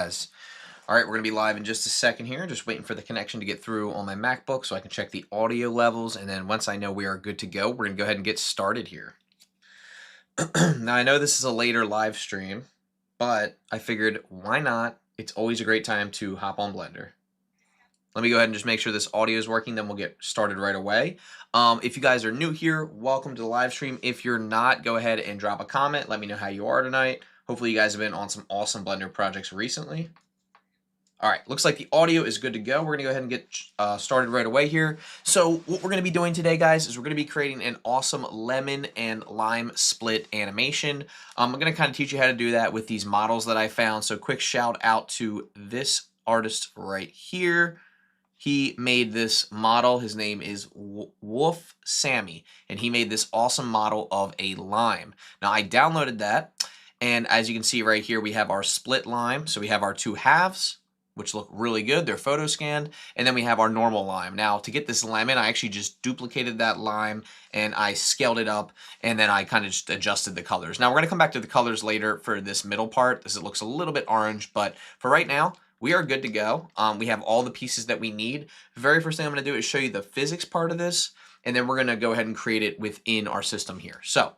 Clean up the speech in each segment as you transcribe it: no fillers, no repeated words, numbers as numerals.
guys? Alright, we're going to be live in just a second here. Just waiting for the connection to get through on my MacBook so I can check the audio levels. And then once I know we are good to go, we're going to go ahead and get started here. Now, I know this is a later live stream, but I figured, why not? It's always a great time to hop on Blender. Let me go ahead and just make sure this audio is working, then we'll get started right away. If you guys are new here, welcome to the live stream. If you're not, go ahead and drop a comment. Let me know how you are tonight. Hopefully you guys have been on some awesome Blender projects recently. All right, looks like the audio is good to go. We're going to go ahead and get started right away here. So what we're going to be doing today, guys, is we're going to be creating an awesome lemon and lime split animation. I'm going to kind of teach you how to do that with these models that I found. So quick shout out to this artist right here. He made this model. His name is Wolf Sammy, and he made this awesome model of a lime. Now, I downloaded that, and as you can see right here, we have our split lime. So we have our two halves, which look really good. They're photo scanned. And then we have our normal lime. Now, to get this lemon, I actually just duplicated that lime, and I scaled it up, and then I kind of just adjusted the colors. Now, we're going to come back to the colors later for this middle part, as it looks a little bit orange, but for right now, we are good to go. We have all the pieces that we need. The very first thing I'm going to do is show you the physics part of this, and then we're going to go ahead and create it within our system here. So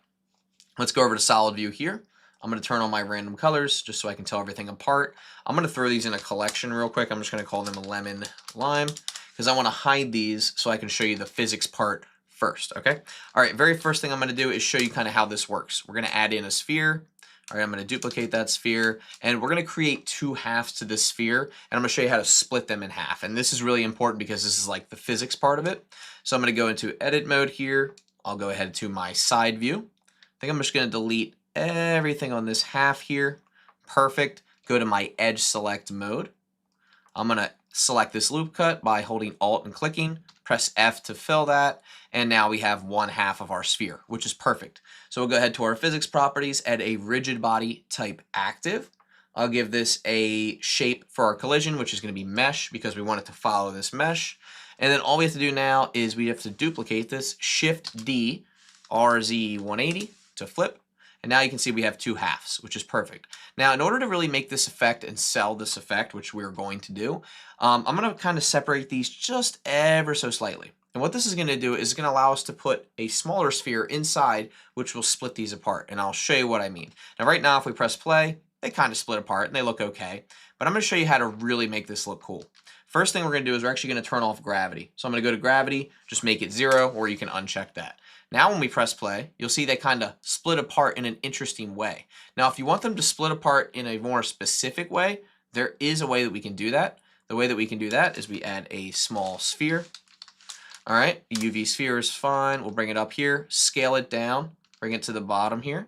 let's go over to solid view here. I'm going to turn on my random colors just so I can tell everything apart. I'm going to throw these in a collection real quick. I'm just going to call them lemon lime because I want to hide these so I can show you the physics part first. Okay. All right. Very first thing I'm going to do is show you kind of how this works. We're going to add in a sphere. All right, I'm going to duplicate that sphere, and we're going to create two halves to this sphere, and I'm going to show you how to split them in half. And this is really important because this is like the physics part of it. So I'm going to go into edit mode here. I'll go ahead to my side view. I think I'm just going to delete everything on this half here. Perfect. Go to my edge select mode. I'm going to select this loop cut by holding Alt and clicking. Press F to fill that, and now we have one half of our sphere, which is perfect. So we'll go ahead to our physics properties, add a rigid body type active. I'll give this a shape for our collision, which is going to be mesh because we want it to follow this mesh. And then all we have to do now is we have to duplicate this, Shift D, RZ 180 to flip. And now you can see we have two halves, which is perfect. Now, in order to really make this effect and sell this effect, which we're going to do, I'm going to kind of separate these just ever so slightly. And what this is going to do is going to allow us to put a smaller sphere inside, which will split these apart. And I'll show you what I mean. Now, right now, if we press play, they kind of split apart and they look okay. But I'm going to show you how to really make this look cool. First thing we're going to do is we're actually going to turn off gravity. So I'm going to go to gravity, just make it 0, or you can uncheck that. Now when we press play, you'll see they kind of split apart in an interesting way. Now if you want them to split apart in a more specific way, there is a way that we can do that. The way that we can do that is we add a small sphere. All right, the UV sphere is fine. We'll bring it up here, scale it down, bring it to the bottom here.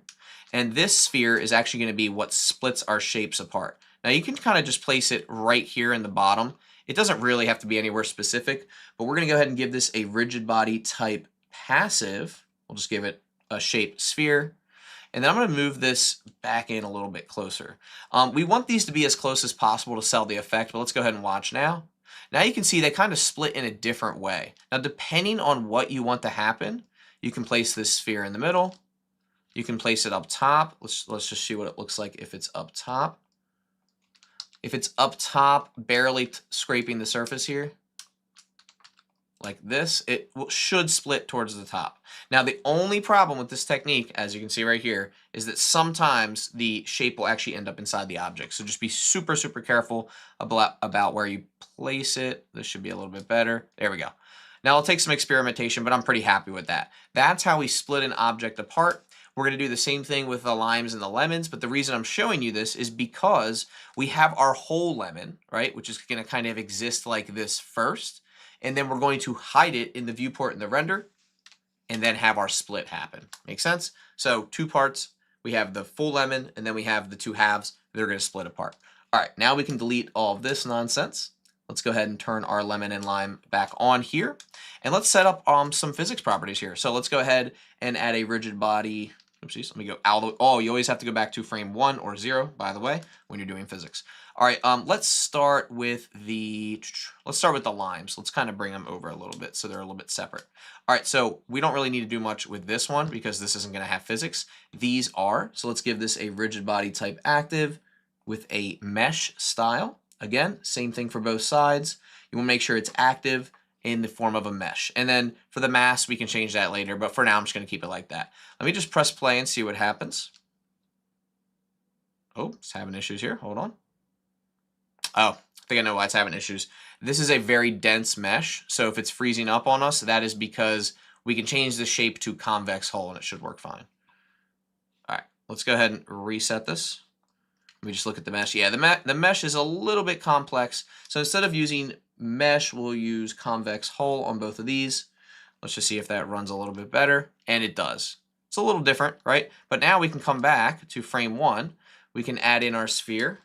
And this sphere is actually going to be what splits our shapes apart. Now you can kind of just place it right here in the bottom. It doesn't really have to be anywhere specific, but we're going to go ahead and give this a rigid body type passive. We'll just give it a shaped sphere. And then I'm going to move this back in a little bit closer. We want these to be as close as possible to sell the effect, but let's go ahead and watch now. Now you can see they kind of split in a different way. Now depending on what you want to happen, you can place this sphere in the middle. You can place it up top. Let's just see what it looks like if it's up top. If it's up top, barely scraping the surface here, like this, it should split towards the top. Now, the only problem with this technique, as you can see right here, is that sometimes the shape will actually end up inside the object. So just be super, super careful about where you place it. This should be a little bit better. There we go. Now, it'll take some experimentation, but I'm pretty happy with that. That's how we split an object apart. We're going to do the same thing with the limes and the lemons, but the reason I'm showing you this is because we have our whole lemon, right, which is going to kind of exist like this first. And then we're going to hide it in the viewport in the render and then have our split happen. Make sense? So two parts, we have the full lemon and then we have the two halves. They're going to split apart. All right, now we can delete all of this nonsense. Let's go ahead and turn our lemon and lime back on here. And let's set up some physics properties here. So let's go ahead and add a rigid body. Oopsies, let me go out. Oh, you always have to go back to frame 1 or 0, by the way, when you're doing physics. All right, let's start with the limes. Let's kind of bring them over a little bit so they're a little bit separate. All right, so we don't really need to do much with this one because this isn't going to have physics. These are. So let's give this a rigid body type active, with a mesh style. Again, same thing for both sides. You want to make sure it's active in the form of a mesh. And then for the mask, we can change that later, but for now, I'm just going to keep it like that. Let me just press play and see what happens. Oh, it's having issues here. Hold on. Oh, I think I know why it's having issues. This is a very dense mesh, so if it's freezing up on us, that is because we can change the shape to convex hull and it should work fine. All right, let's go ahead and reset this. Let me just look at the mesh. Yeah, the mesh is a little bit complex. So instead of using mesh, we'll use convex hull on both of these. Let's just see if that runs a little bit better. And it does. It's a little different, right? But now we can come back to frame 1. We can add in our sphere.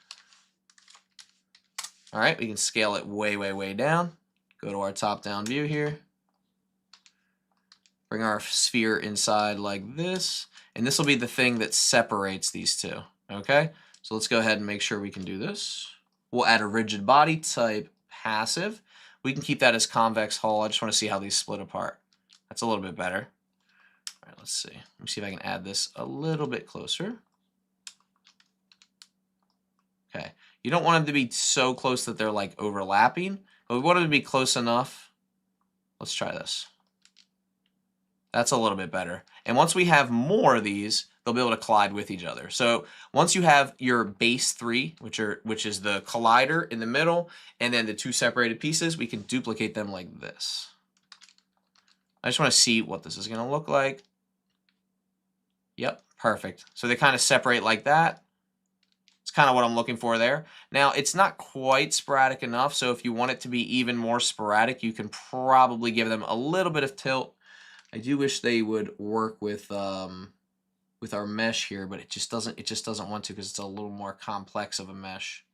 All right, we can scale it way, way, way down. Go to our top-down view here. Bring our sphere inside like this. And this will be the thing that separates these two, okay? So let's go ahead and make sure we can do this. We'll add a rigid body type passive. We can keep that as convex hull. I just want to see how these split apart. That's a little bit better. All right, let's see. Let me see if I can add this a little bit closer. Okay. You don't want them to be so close that they're like overlapping, but we want them to be close enough. Let's try this. That's a little bit better. And once we have more of these, they'll be able to collide with each other. So once you have your base 3, which is the collider in the middle, and then the 2 separated pieces, we can duplicate them like this. I just want to see what this is going to look like. Yep, perfect. So they kind of separate like that. It's kind of what I'm looking for there. Now, it's not quite sporadic enough, so if you want it to be even more sporadic, you can probably give them a little bit of tilt. I do wish they would work with our mesh here, but it just doesn't want to because it's a little more complex of a mesh.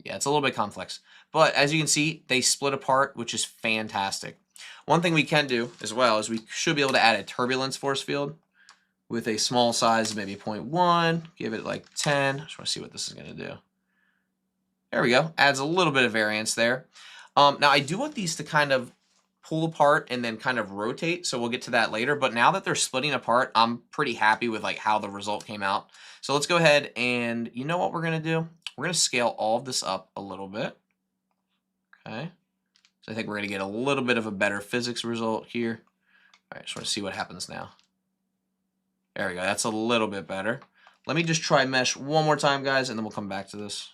Yeah, it's a little bit complex. But as you can see, they split apart, which is fantastic. One thing we can do as well is we should be able to add a turbulence force field with a small size, maybe 0.1, give it like 10. I just want to see what this is going to do. There we go. Adds a little bit of variance there. Now, I do want these to kind of pull apart and then kind of rotate, so we'll get to that later. But now that they're splitting apart, I'm pretty happy with like how the result came out. So let's go ahead and you know what we're going to do? We're going to scale all of this up a little bit. Okay. So I think we're going to get a little bit of a better physics result here. All right, just want to see what happens now. There we go. That's a little bit better. Let me just try mesh one more time, guys, and then we'll come back to this.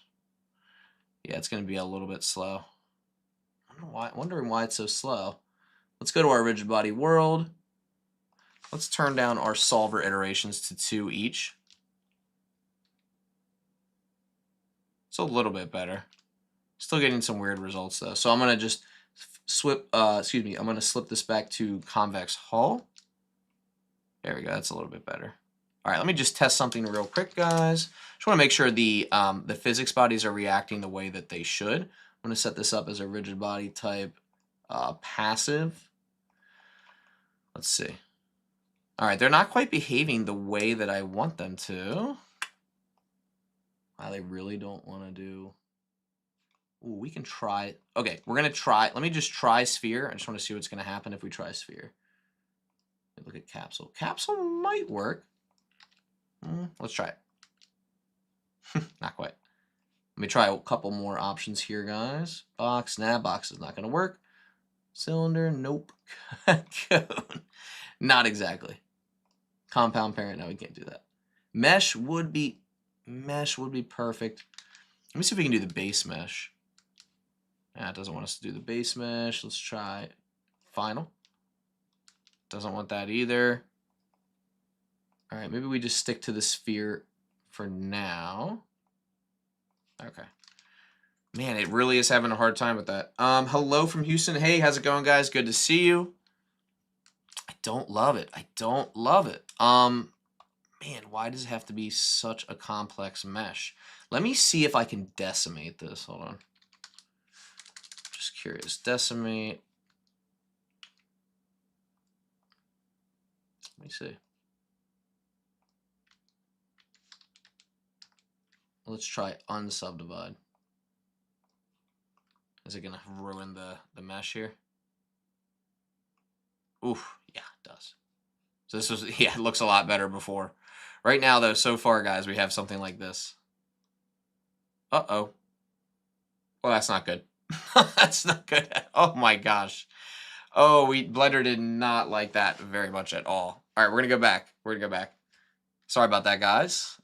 Yeah, it's going to be a little bit slow. Wondering why it's so slow. Let's go to our rigid body world. Let's turn down our solver iterations to 2 each. It's a little bit better. Still getting some weird results though. So I'm gonna just I'm gonna slip this back to convex hull. There we go. That's a little bit better. All right, let me just test something real quick, guys. Just want to make sure the physics bodies are reacting the way that they should. I'm going to set this up as a rigid body type passive. Let's see. All right, they're not quite behaving the way that I want them to. Wow, they really don't want to do... Ooh, we can try... Okay, we're going to try... Let me just try sphere. I just want to see what's going to happen if we try sphere. Look at capsule. Capsule might work. Let's try it. Not quite. Let me try a couple more options here, guys. Box, nah, box is not going to work. Cylinder, nope. Cone, not exactly. Compound parent, no, we can't do that. Mesh would be perfect. Let me see if we can do the base mesh. It doesn't want us to do the base mesh. Let's try final. Doesn't want that either. All right, maybe we just stick to the sphere for now. Okay. Man, it really is having a hard time with that. Hello from Houston. Hey, how's it going, guys? Good to see you. I don't love it. I don't love it. Man, why does it have to be such a complex mesh? Let me see if I can decimate this. Hold on. Just curious. Decimate. Let me see. Let's try unsubdivide. Is it going to ruin the mesh here? Oof, yeah, it does. So this was, yeah, it looks a lot better before. Right now, though, so far, guys, we have something like this. Uh-oh. Well, that's not good. That's not good. Oh my gosh. Oh, Blender did not like that very much at all. All right, we're gonna go back. We're gonna go back. Sorry about that, guys.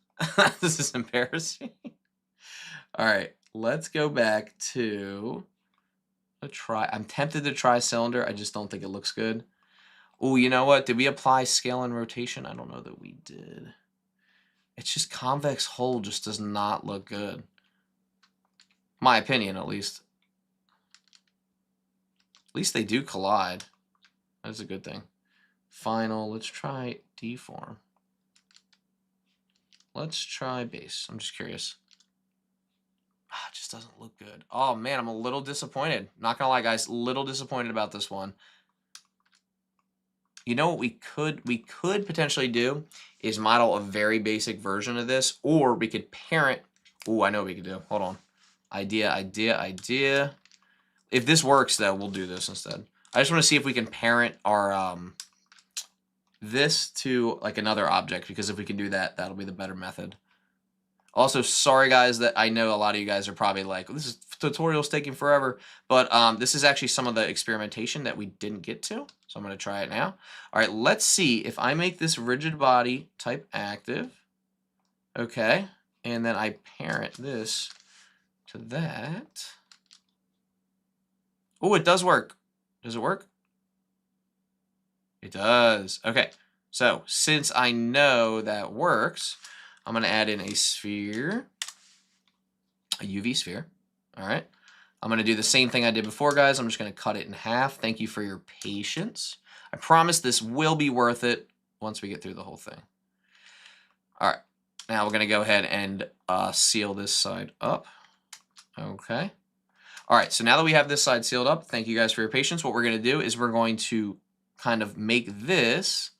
This is embarrassing. All right, let's go back to a try. I'm tempted to try cylinder. I just don't think it looks good. Oh, you know what? Did we apply scale and rotation? I don't know that we did. It's just convex hull just does not look good. My opinion, at least. At least they do collide. That's a good thing. Final, let's try deform. Let's try base. I'm just curious. It just doesn't look good. Oh man, I'm a little disappointed. Not gonna lie, guys, a little disappointed about this one. You know what we could potentially do is model a very basic version of this, or we could parent. Oh, I know what we could do. Hold on. Idea. If this works, though, we'll do this instead. I just want to see if we can parent our this to like another object, because if we can do that, that'll be the better method. Also, sorry guys that I know a lot of you guys are probably like, this tutorial's taking forever, but this is actually some of the experimentation that we didn't get to, so I'm going to try it now. All right, let's see if I make this rigid body type active, okay, and then I parent this to that. Oh, it does work. Does it work? It does. Okay, so since I know that works, I'm going to add in a sphere, a UV sphere. All right. I'm going to do the same thing I did before, guys. I'm just going to cut it in half. Thank you for your patience. I promise this will be worth it once we get through the whole thing. All right. Now we're going to go ahead and seal this side up. Okay. All right. So now that we have this side sealed up, thank you guys for your patience. What we're going to do is we're going to kind of make this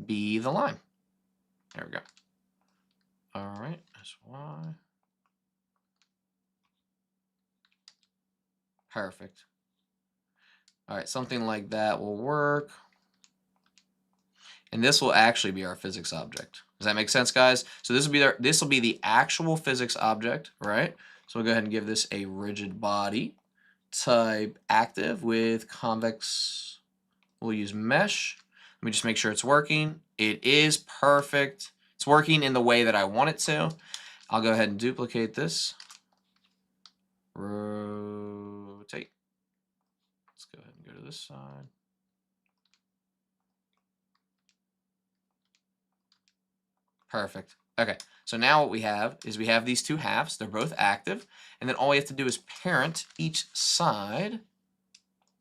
be the line. There we go. All right. SY. Perfect. All right, something like that will work. And this will actually be our physics object. Does that make sense, guys? So this will be the actual physics object, right? So we'll go ahead and give this a rigid body type active with convex. We'll use mesh. Let me just make sure it's working. It is perfect. It's working in the way that I want it to. I'll go ahead and duplicate this. Rotate. Let's go ahead and go to this side. Perfect. Okay, so now what we have is we have these two halves. They're both active. And then all we have to do is parent each side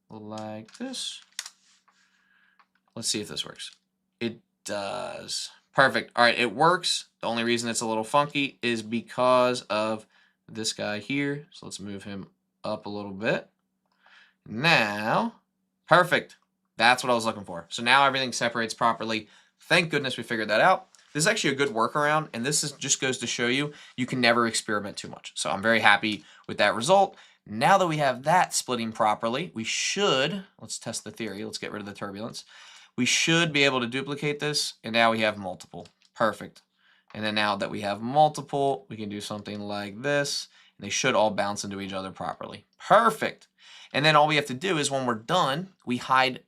like this. Let's see if this works. It does. Perfect. All right, it works. The only reason it's a little funky is because of this guy here. So let's move him up a little bit. Now, perfect. That's what I was looking for. So now everything separates properly. Thank goodness we figured that out. This is actually a good workaround, and this just goes to show you can never experiment too much. So I'm very happy with that result. Now that we have that splitting properly, we should, let's test the theory, let's get rid of the turbulence. We should be able to duplicate this, and now we have multiple. Perfect. And then now that we have multiple, we can do something like this, and they should all bounce into each other properly. Perfect. And then all we have to do is when we're done, we hide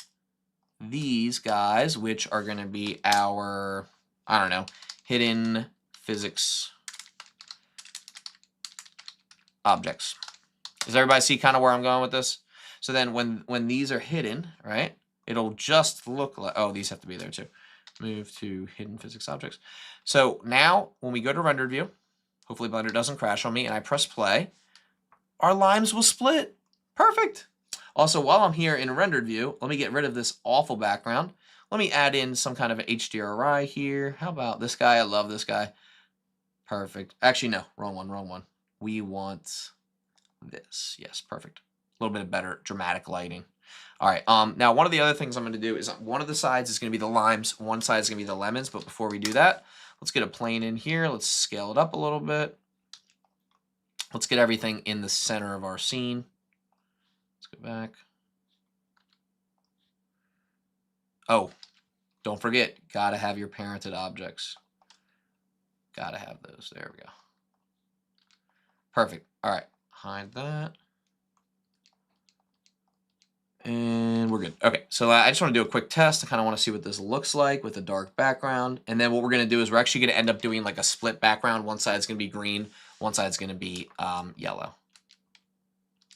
these guys, which are going to be our, I don't know, hidden physics objects. Does everybody see kind of where I'm going with this? So then when these are hidden, right, it'll just look like, oh, these have to be there too. Move to hidden physics objects. So now when we go to rendered view, hopefully Blender doesn't crash on me, and I press play, our lines will split. Perfect. Also, while I'm here in rendered view, let me get rid of this awful background. Let me add in some kind of HDRI here. How about this guy? I love this guy. Perfect. Actually, no, wrong one. We want this. Yes, perfect. A little bit of better dramatic lighting. All right, now one of the other things I'm going to do is one of the sides is going to be the limes, one side is going to be the lemons, but before we do that, let's get a plane in here. Let's scale it up a little bit. Let's get everything in the center of our scene. Let's go back. Oh, don't forget, gotta have your parented objects. Gotta have those. There we go. Perfect. All right, hide that. And we're good. Okay, so I just want to do a quick test. I kind of want to see what this looks like with a dark background. And then what we're going to do is we're actually going to end up doing like a split background. One side's going to be green, one side's going to be yellow.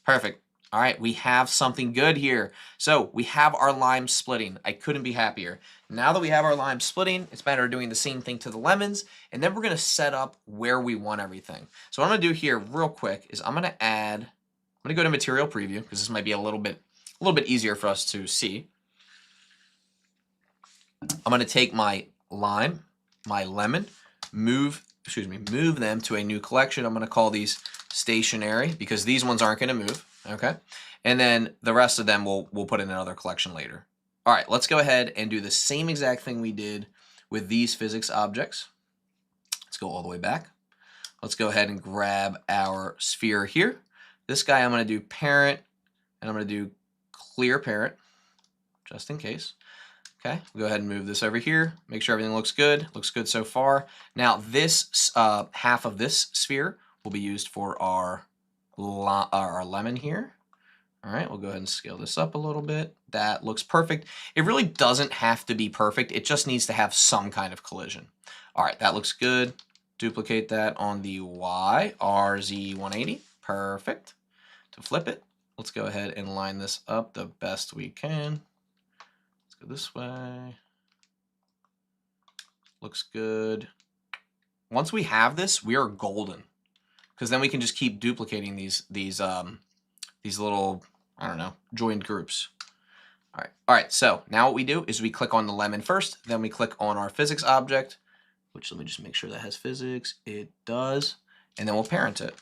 Perfect. All right, we have something good here. So we have our lime splitting. I couldn't be happier. Now that we have our lime splitting, it's better doing the same thing to the lemons. And then we're going to set up where we want everything. So what I'm going to do here real quick is I'm going to go to material preview because this might be a little bit easier for us to see. I'm going to take my lime, my lemon, move them to a new collection. I'm going to call these stationary because these ones aren't going to move. Okay. And then the rest of them we'll put in another collection later. All right, let's go ahead and do the same exact thing we did with these physics objects. Let's go all the way back. Let's go ahead and grab our sphere here. This guy I'm going to do parent, and I'm going to do clear parent, just in case. Okay, we'll go ahead and move this over here. Make sure everything looks good. Looks good so far. Now this half of this sphere will be used for our lemon here. All right, we'll go ahead and scale this up a little bit. That looks perfect. It really doesn't have to be perfect. It just needs to have some kind of collision. All right, that looks good. Duplicate that on the Y, RZ180. Perfect. To flip it, let's go ahead and line this up the best we can. Let's go this way. Looks good. Once we have this, we are golden, because then we can just keep duplicating these little, I don't know, joined groups. All right. So now what we do is we click on the lemon first, then we click on our physics object, which let me just make sure that has physics. It does, and then we'll parent it.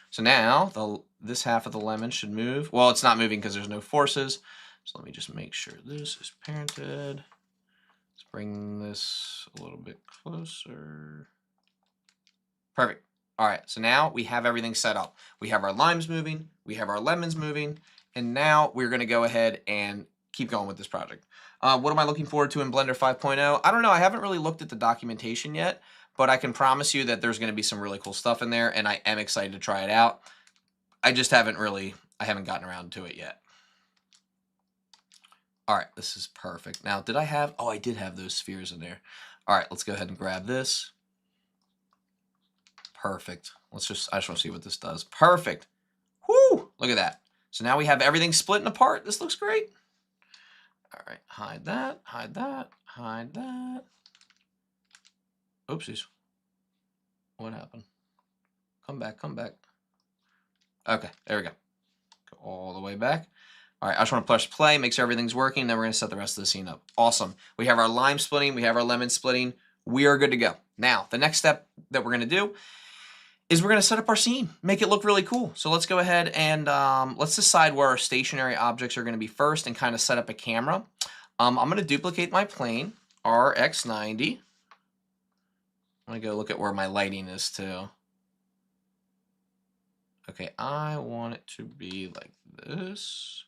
So now this half of the lemon should move. Well, it's not moving because there's no forces. So let me just make sure this is parented. Let's bring this a little bit closer. Perfect. All right, so now we have everything set up. We have our limes moving, we have our lemons moving, and now we're going to go ahead and keep going with this project. What am I looking forward to in Blender 5.0? I don't know. I haven't really looked at the documentation yet, but I can promise you that there's going to be some really cool stuff in there, and I am excited to try it out. I just haven't gotten around to it yet. All right, this is perfect. Now, I did have those spheres in there. All right, let's go ahead and grab this. Perfect. I just want to see what this does. Perfect. Whoo! Look at that. So now we have everything splitting apart. This looks great. All right, hide that, hide that, hide that. Oopsies. What happened? Come back, come back. Okay, there we go. Go all the way back. All right, I just want to push play, make sure everything's working, then we're going to set the rest of the scene up. Awesome. We have our lime splitting, we have our lemon splitting. We are good to go. Now, the next step that we're going to do is we're going to set up our scene, make it look really cool. So let's go ahead and let's decide where our stationary objects are going to be first and kind of set up a camera. I'm going to duplicate my plane, RX90. I'm going to go look at where my lighting is too. Okay, I want it to be like this.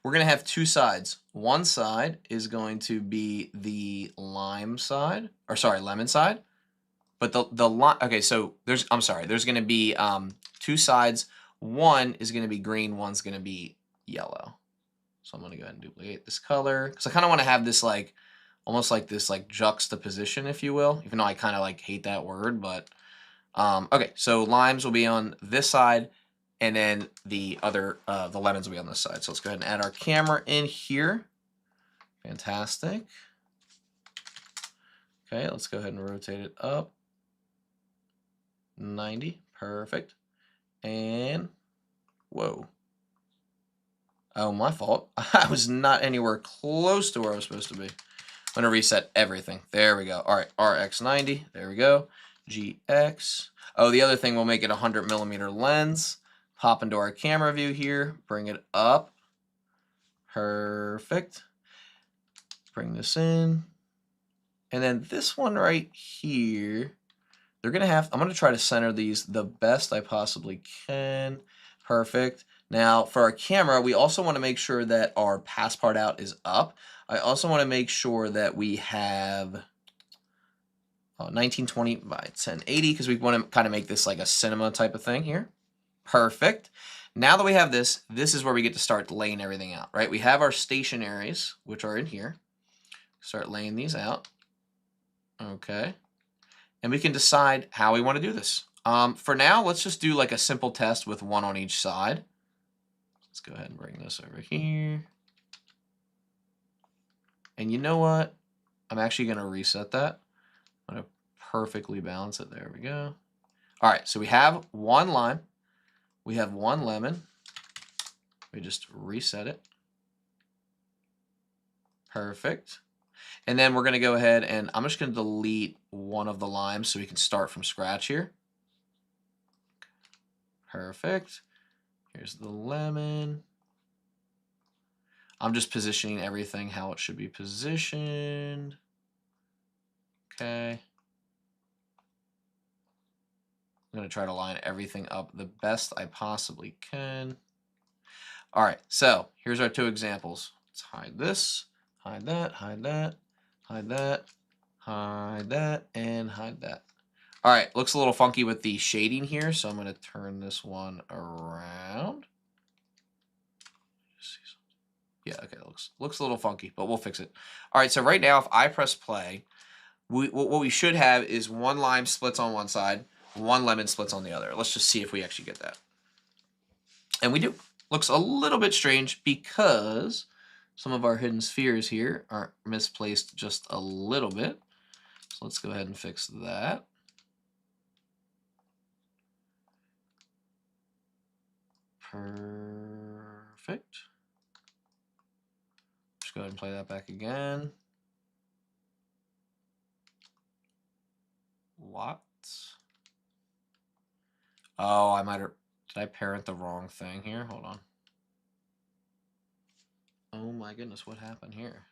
We're going to have two sides. One side is going to be the lemon side. But okay, so there's going to be two sides. One is going to be green, one's going to be yellow. So I'm going to go ahead and duplicate this color because I kind of want to have this like almost like this like juxtaposition, if you will, even though I kind of like hate that word, but okay, so limes will be on this side, and then the lemons will be on this side. So let's go ahead and add our camera in here. Fantastic. Okay, let's go ahead and rotate it up. 90, perfect. And whoa. Oh, my fault. I was not anywhere close to where I was supposed to be. I'm gonna reset everything. There we go. All right, RX90, there we go. GX. Oh, the other thing, we'll make it a 100mm lens. Pop into our camera view here, bring it up. Perfect. Bring this in. And then this one right here, I'm gonna try to center these the best I possibly can. Perfect. Now for our camera, we also want to make sure that our pass part out is up. I also want to make sure that we have 1920 by 1080 because we want to kind of make this like a cinema type of thing here. Perfect. Now that we have this, this is where we get to start laying everything out, right? We have our stationaries, which are in here. Start laying these out. Okay. And we can decide how we want to do this. For now, let's just do like a simple test with one on each side. Let's go ahead and bring this over here. And you know what? I'm actually going to reset that. I'm going to perfectly balance it. There we go. All right, so we have one lime. We have one lemon. We just reset it. Perfect. And then we're going to go ahead and I'm just going to delete one of the limes so we can start from scratch here. Perfect. Here's the lemon. I'm just positioning everything how it should be positioned. Okay. I'm going to try to line everything up the best I possibly can. All right, so here's our two examples. Let's hide this, hide that, hide that, hide that, hide that, and hide that. All right, looks a little funky with the shading here, so I'm going to turn this one around. Yeah, okay, looks a little funky, but we'll fix it. All right, so right now, if I press play, what we should have is one lime splits on one side, one lemon splits on the other. Let's just see if we actually get that. And we do. Looks a little bit strange because some of our hidden spheres here are misplaced just a little bit. So let's go ahead and fix that. Perfect. Just go ahead and play that back again. What? Oh, I might have... Did I parent the wrong thing here? Hold on. Oh my goodness, what happened here?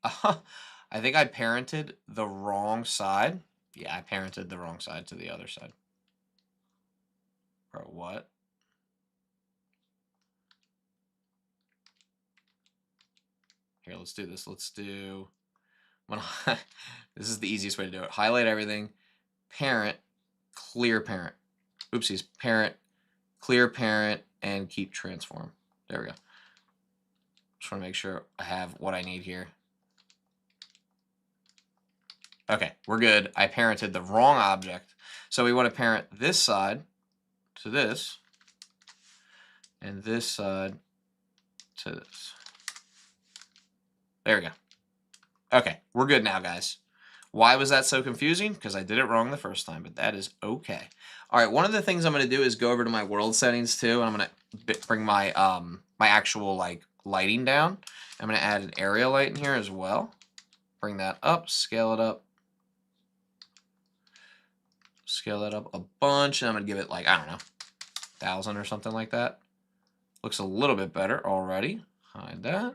I think I parented the wrong side. Yeah, I parented the wrong side to the other side. Bro, what? Here, let's do this. Let's do... This is the easiest way to do it. Highlight everything. Parent, clear parent. Oopsies. Parent, clear parent, and keep transform. There we go. Just want to make sure I have what I need here. Okay, we're good. I parented the wrong object. So we want to parent this side to this, and this side to this. There we go. Okay, we're good now, guys. Why was that so confusing? Because I did it wrong the first time, but that is okay. All right, one of the things I'm going to do is go over to my world settings too, and I'm going to bring my my actual like lighting down. I'm going to add an area light in here as well. Bring that up, scale it up. Scale that up a bunch, and I'm going to give it like, I don't know, 1,000 or something like that. Looks a little bit better already. Hide that,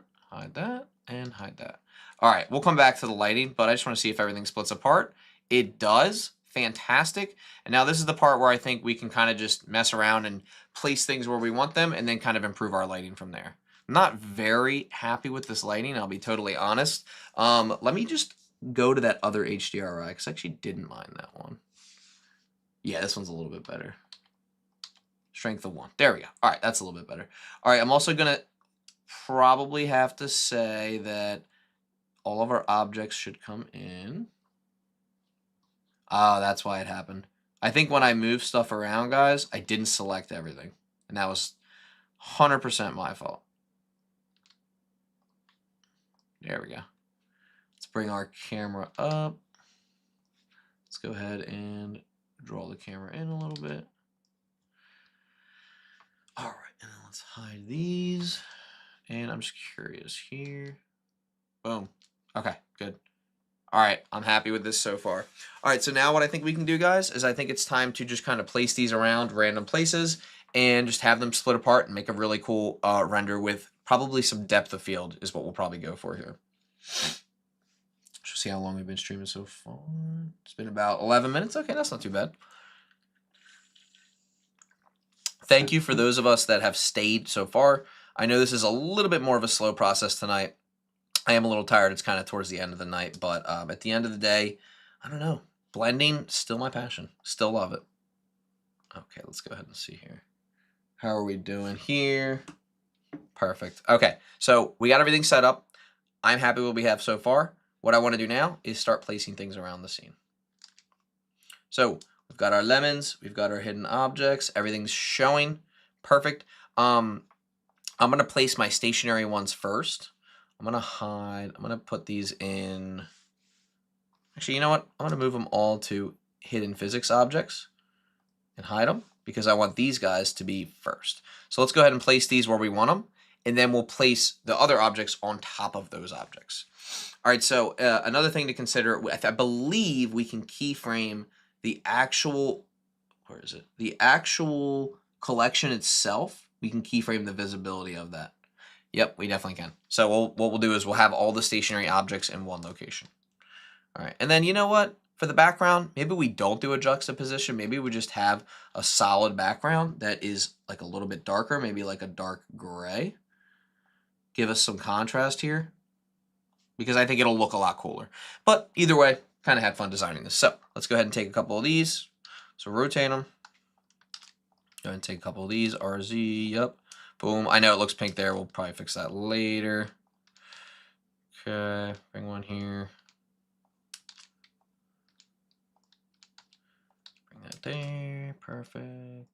and hide that. All right, we'll come back to the lighting, but I just want to see if everything splits apart. It does. Fantastic. And now this is the part where I think we can kind of just mess around and place things where we want them and then kind of improve our lighting from there. I'm not very happy with this lighting, I'll be totally honest. Let me just go to that other HDRI, because I actually didn't mind that one. Yeah, this one's a little bit better. Strength of 1. There we go. All right, that's a little bit better. All right, I'm also going to probably have to say that all of our objects should come in. Oh, that's why it happened. I think when I moved stuff around, guys, I didn't select everything. And that was 100% my fault. There we go. Let's bring our camera up. Let's go ahead and draw the camera in a little bit. All right, and then let's hide these. And I'm just curious here. Boom. Okay, good. All right, I'm happy with this so far. All right, so now what I think we can do, guys, is I think it's time to just kind of place these around random places and just have them split apart and make a really cool render with probably some depth of field is what we'll probably go for here. Let's see how long we've been streaming so far. It's been about 11 minutes. Okay, that's not too bad. Thank you for those of us that have stayed so far. I know this is a little bit more of a slow process tonight. I am a little tired. It's kind of towards the end of the night, but at the end of the day, I don't know. Blending, still my passion. Still love it. Okay, let's go ahead and see here. How are we doing here? Perfect. Okay, so we got everything set up. I'm happy with what we have so far. What I want to do now is start placing things around the scene. So we've got our lemons, we've got our hidden objects, everything's showing. Perfect. I'm going to place my stationary ones first. I'm going to put these in. Actually, you know what? I'm going to move them all to hidden physics objects and hide them because I want these guys to be first. So let's go ahead and place these where we want them, and then we'll place the other objects on top of those objects. All right, so another thing to consider, I believe we can keyframe the actual, where is it? The actual collection itself, we can keyframe the visibility of that. Yep, we definitely can. So what we'll do is we'll have all the stationary objects in one location. All right, and then you know what? For the background, maybe we don't do a juxtaposition. Maybe we just have a solid background that is like a little bit darker, maybe like a dark gray. Give us some contrast here because I think it'll look a lot cooler. But either way, kind of had fun designing this. So let's go ahead and take a couple of these. So rotate them. Go ahead and take a couple of these. RZ, yep. Boom. I know it looks pink there. We'll probably fix that later. Okay, bring one here. Bring that there. Perfect.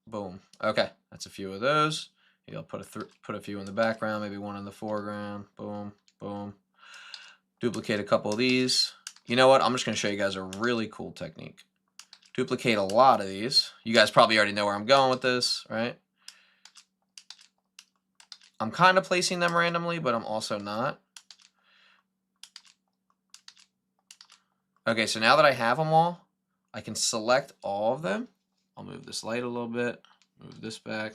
Boom. Okay, that's a few of those. Maybe I'll put a few in the background, maybe one in the foreground. Boom, boom. Duplicate a couple of these. You know what? I'm just going to show you guys a really cool technique. Duplicate a lot of these. You guys probably already know where I'm going with this, right? I'm kind of placing them randomly, but I'm also not. Okay, so now that I have them all, I can select all of them. I'll move this light a little bit, move this back.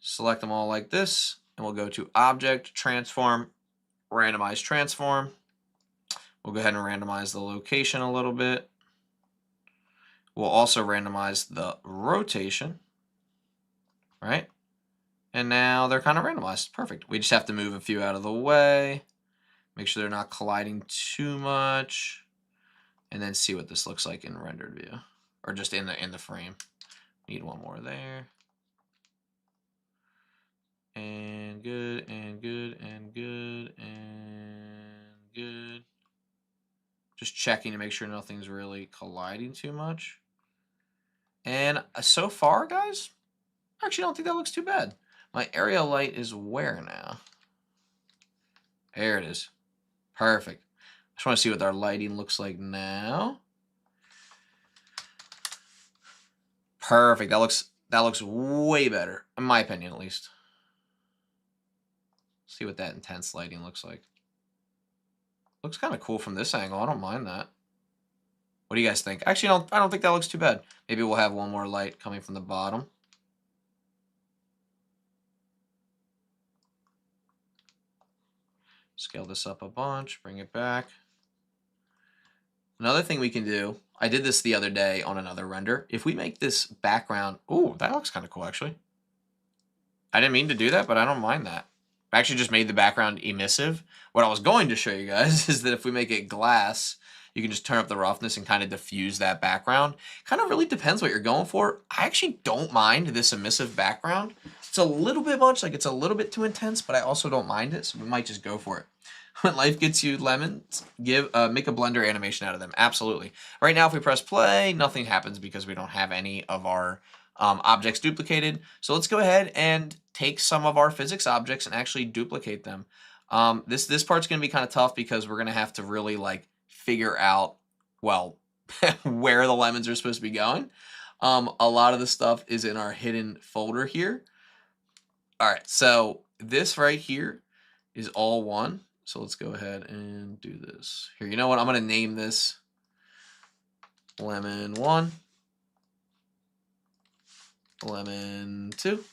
Select them all like this, and we'll go to Object, Transform, Randomize Transform. We'll go ahead and randomize the location a little bit. We'll also randomize the rotation, right? And now they're kind of randomized. Perfect. We just have to move a few out of the way, make sure they're not colliding too much, and then see what this looks like in rendered view, or just in the frame. Need one more there. And good, and good, and good, and good. Just checking to make sure nothing's really colliding too much. And so far, guys, I actually don't think that looks too bad. My area light is where now? There it is. Perfect. I just want to see what our lighting looks like now. Perfect. That looks way better, in my opinion, at least. See what that intense lighting looks like. Looks kind of cool from this angle. I don't mind that. What do you guys think? Actually, I don't think that looks too bad. Maybe we'll have one more light coming from the bottom. Scale this up a bunch, bring it back. Another thing we can do, I did this the other day on another render. If we make this background, ooh, that looks kind of cool, actually. I didn't mean to do that, but I don't mind that. I actually just made the background emissive. What I was going to show you guys is that if we make it glass, you can just turn up the roughness and kind of diffuse that background. Kind of really depends what you're going for. I actually don't mind this emissive background. It's a little bit much, like it's a little bit too intense, but I also don't mind it, so we might just go for it. When life gets you lemons, make a blender animation out of them. Absolutely. Right now, if we press play, nothing happens because we don't have any of our objects duplicated. So let's go ahead and take some of our physics objects and actually duplicate them. This part's going to be kind of tough because we're going to have to really like figure out, well, where the lemons are supposed to be going. A lot of the stuff is in our hidden folder here. All right, so this right here is all one. So let's go ahead and do this. Here, you know what? I'm going to name this Lemon 1, Lemon 2.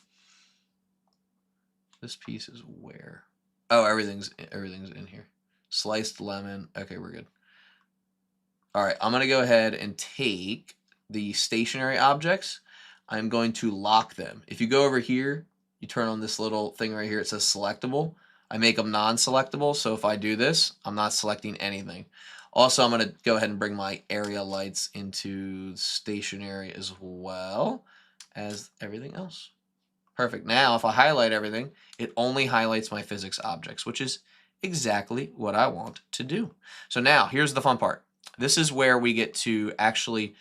This piece is where? Oh, everything's in here. Sliced lemon. Okay, we're good. All right, I'm going to go ahead and take the stationary objects. I'm going to lock them. If you go over here, you turn on this little thing right here. It says selectable. I make them non-selectable, so if I do this, I'm not selecting anything. Also, I'm going to go ahead and bring my area lights into stationary as well as everything else. Perfect. Now, if I highlight everything, it only highlights my physics objects, which is exactly what I want to do. So now, here's the fun part. This is where we get to actually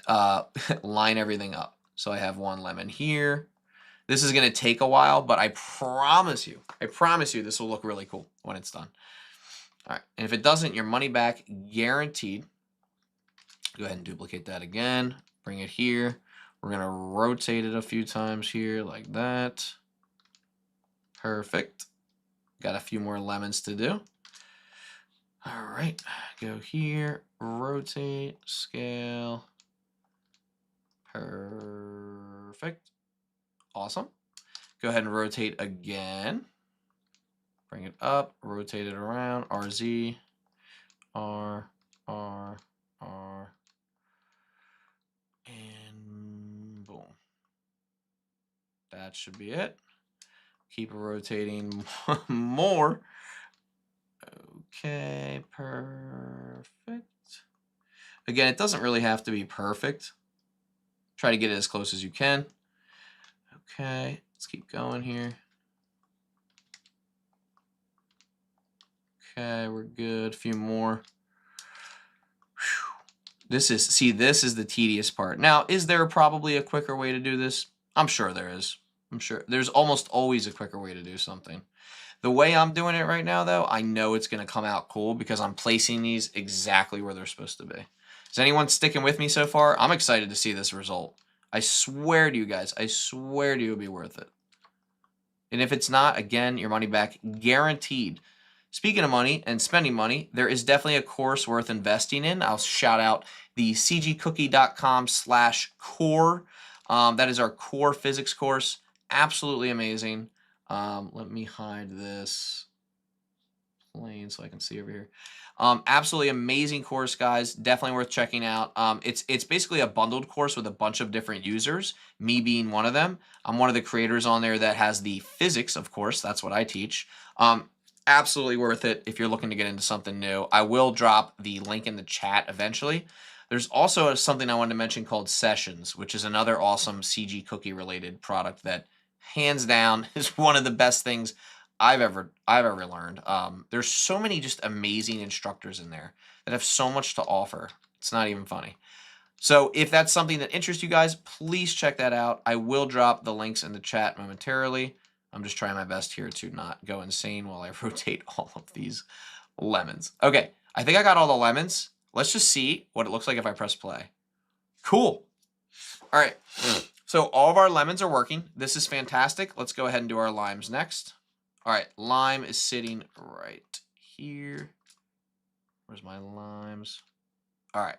line everything up. So I have one lemon here. This is going to take a while, but I promise you, this will look really cool when it's done. All right, and if it doesn't, your money back guaranteed. Go ahead and duplicate that again. Bring it here. We're going to rotate it a few times here like that. Perfect. Got a few more lemons to do. All right, go here, rotate, scale. Perfect. Awesome. Go ahead and rotate again. Bring it up, rotate it around, RZ, R, R, R, and boom. That should be it. Keep rotating more. Okay, perfect. Again, it doesn't really have to be perfect. Try to get it as close as you can. Okay, let's keep going here. Okay, we're good. A few more. This is the tedious part. Now, is there probably a quicker way to do this? I'm sure there is. I'm sure there's almost always a quicker way to do something. The way I'm doing it right now, though, I know it's going to come out cool because I'm placing these exactly where they're supposed to be. Is anyone sticking with me so far? I'm excited to see this result. I swear to you guys, I swear to you it'll be worth it. And if it's not, again, your money back guaranteed. Speaking of money and spending money, there is definitely a course worth investing in. I'll shout out the cgcookie.com/core. That is our core physics course. Absolutely amazing. Let me hide this plane so I can see over here. Absolutely amazing course, guys. Definitely worth checking out. It's basically a bundled course with a bunch of different users, me being one of them. I'm one of the creators on there that has the physics, of course. That's what I teach. Absolutely worth it if you're looking to get into something new. I will drop the link in the chat eventually. There's also something I wanted to mention called Sessions, which is another awesome CG cookie related product that hands down is one of the best things I've ever learned. There's so many just amazing instructors in there that have so much to offer. It's not even funny. So if that's something that interests you guys, please check that out. I will drop the links in the chat momentarily. I'm just trying my best here to not go insane while I rotate all of these lemons. Okay, I think I got all the lemons. Let's just see what it looks like if I press play. Cool. All right, so all of our lemons are working. This is fantastic. Let's go ahead and do our limes next. All right, lime is sitting right here. Where's my limes? All right,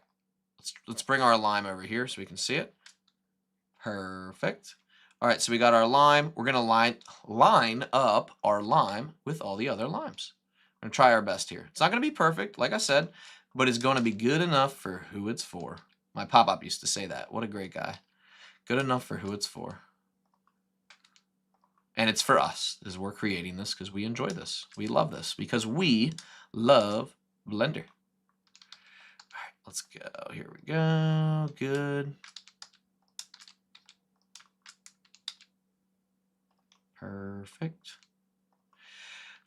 let's bring our lime over here so we can see it. Perfect. All right, so we got our lime. We're gonna line up our lime with all the other limes. We're gonna try our best here. It's not gonna be perfect, like I said, but it's gonna be good enough for who it's for. My pop-up used to say that. What a great guy. Good enough for who it's for. And it's for us, as we're creating this because we enjoy this. We love this because we love Blender. All right, let's go. Here we go. Good. Perfect.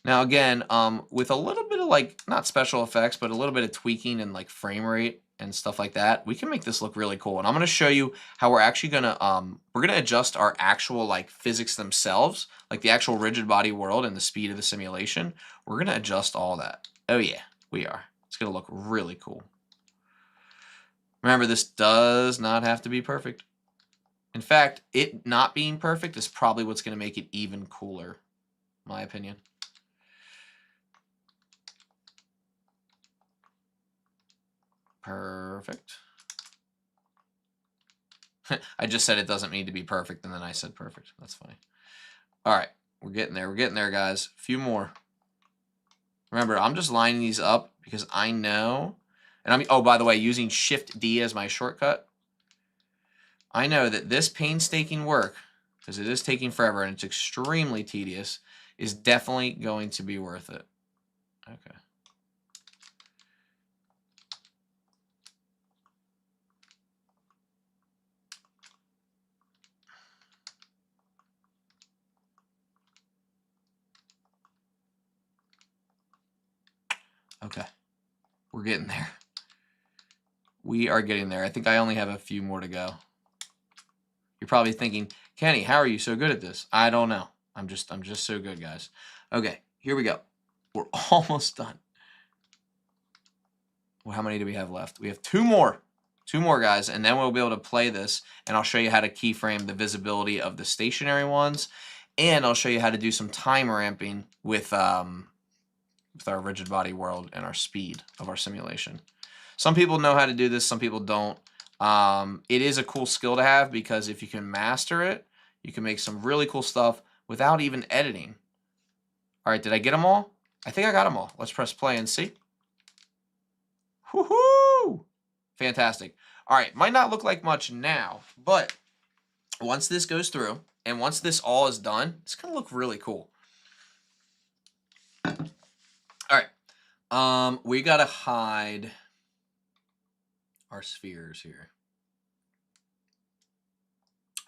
Now again, with a little bit of like, not special effects, but a little bit of tweaking and like frame rate and stuff like that, we can make this look really cool. And I'm going to show you how we're actually going to, adjust our actual like physics themselves, like the actual rigid body world and the speed of the simulation. We're going to adjust all that. Oh yeah, we are. It's going to look really cool. Remember, this does not have to be perfect. In fact, it not being perfect is probably what's going to make it even cooler, in my opinion. Perfect. I just said it doesn't need to be perfect, and then I said perfect. That's funny. All right, we're getting there. We're getting there, guys. A few more. Remember, I'm just lining these up because I know, and oh, by the way, using Shift D as my shortcut, I know that this painstaking work, because it is taking forever and it's extremely tedious, is definitely going to be worth it. Okay. getting there. We are getting there. I think I only have a few more to go. You're probably thinking, Kenny, how are you so good at this? I don't know. I'm just so good, guys. Okay, here we go. We're almost done. Well, how many do we have left? We have 2 more. 2 more, guys, and then we'll be able to play this, and I'll show you how to keyframe the visibility of the stationary ones, and I'll show you how to do some time ramping with our rigid body world and our speed of our simulation. Some people know how to do this, some people don't. It is a cool skill to have because if you can master it, you can make some really cool stuff without even editing. All right, did I get them all? I think I got them all. Let's press play and see. Woohoo! Fantastic. All right, might not look like much now, but once this goes through and once this all is done, it's going to look really cool. All right, we got to hide our spheres here.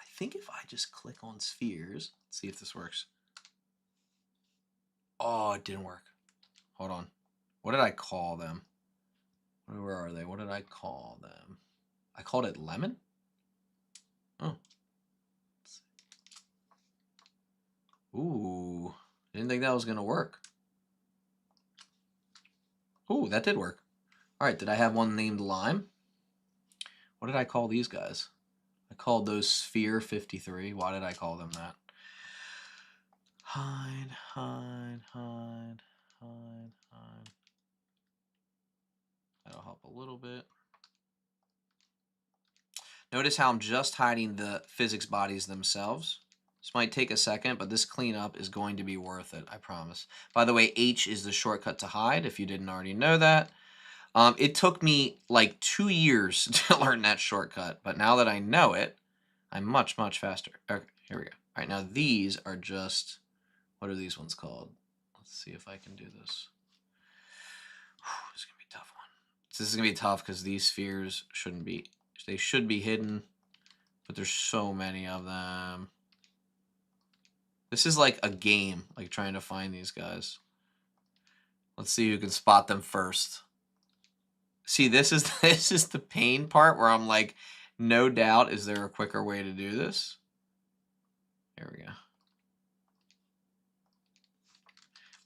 I think if I just click on spheres, let's see if this works. Oh, it didn't work. Hold on. What did I call them? Where are they? What did I call them? I called it lemon? Oh. Ooh. Didn't think that was going to work. Ooh, that did work. All right, did I have one named lime? What did I call these guys? I called those Sphere 53. Why did I call them that? Hide, hide, hide, hide, hide. That'll help a little bit. Notice how I'm just hiding the physics bodies themselves. This might take a second, but this cleanup is going to be worth it, I promise. By the way, H is the shortcut to hide, if you didn't already know that. It took me like 2 years to learn that shortcut, but now that I know it, I'm much, much faster. Okay, here we go. All right, now these are just, what are these ones called? Let's see if I can do this. Whew, this is going to be a tough one. This is going to be tough because these spheres shouldn't be, they should be hidden, but there's so many of them. This is like a game, like trying to find these guys. Let's see who can spot them first. See, this is the pain part where I'm like, no doubt, is there a quicker way to do this? Here we go.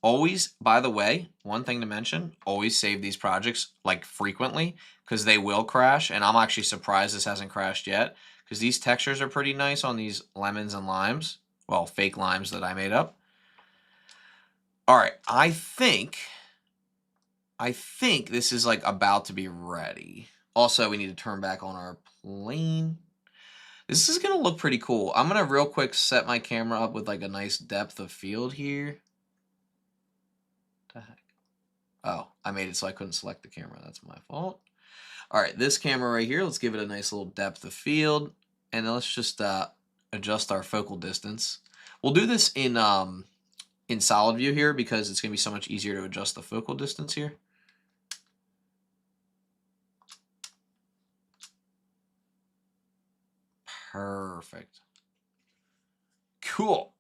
Always, by the way, one thing to mention, always save these projects like frequently because they will crash, and I'm actually surprised this hasn't crashed yet because these textures are pretty nice on these lemons and limes. Well, fake limes that I made up. All right, I think this is like about to be ready. Also, we need to turn back on our plane. This is going to look pretty cool. I'm going to real quick set my camera up with like a nice depth of field here. What the heck? Oh, I made it so I couldn't select the camera. That's my fault. All right, this camera right here, let's give it a nice little depth of field. And then let's just adjust our focal distance. We'll do this in solid view here because it's going to be so much easier to adjust the focal distance here. Perfect. Cool.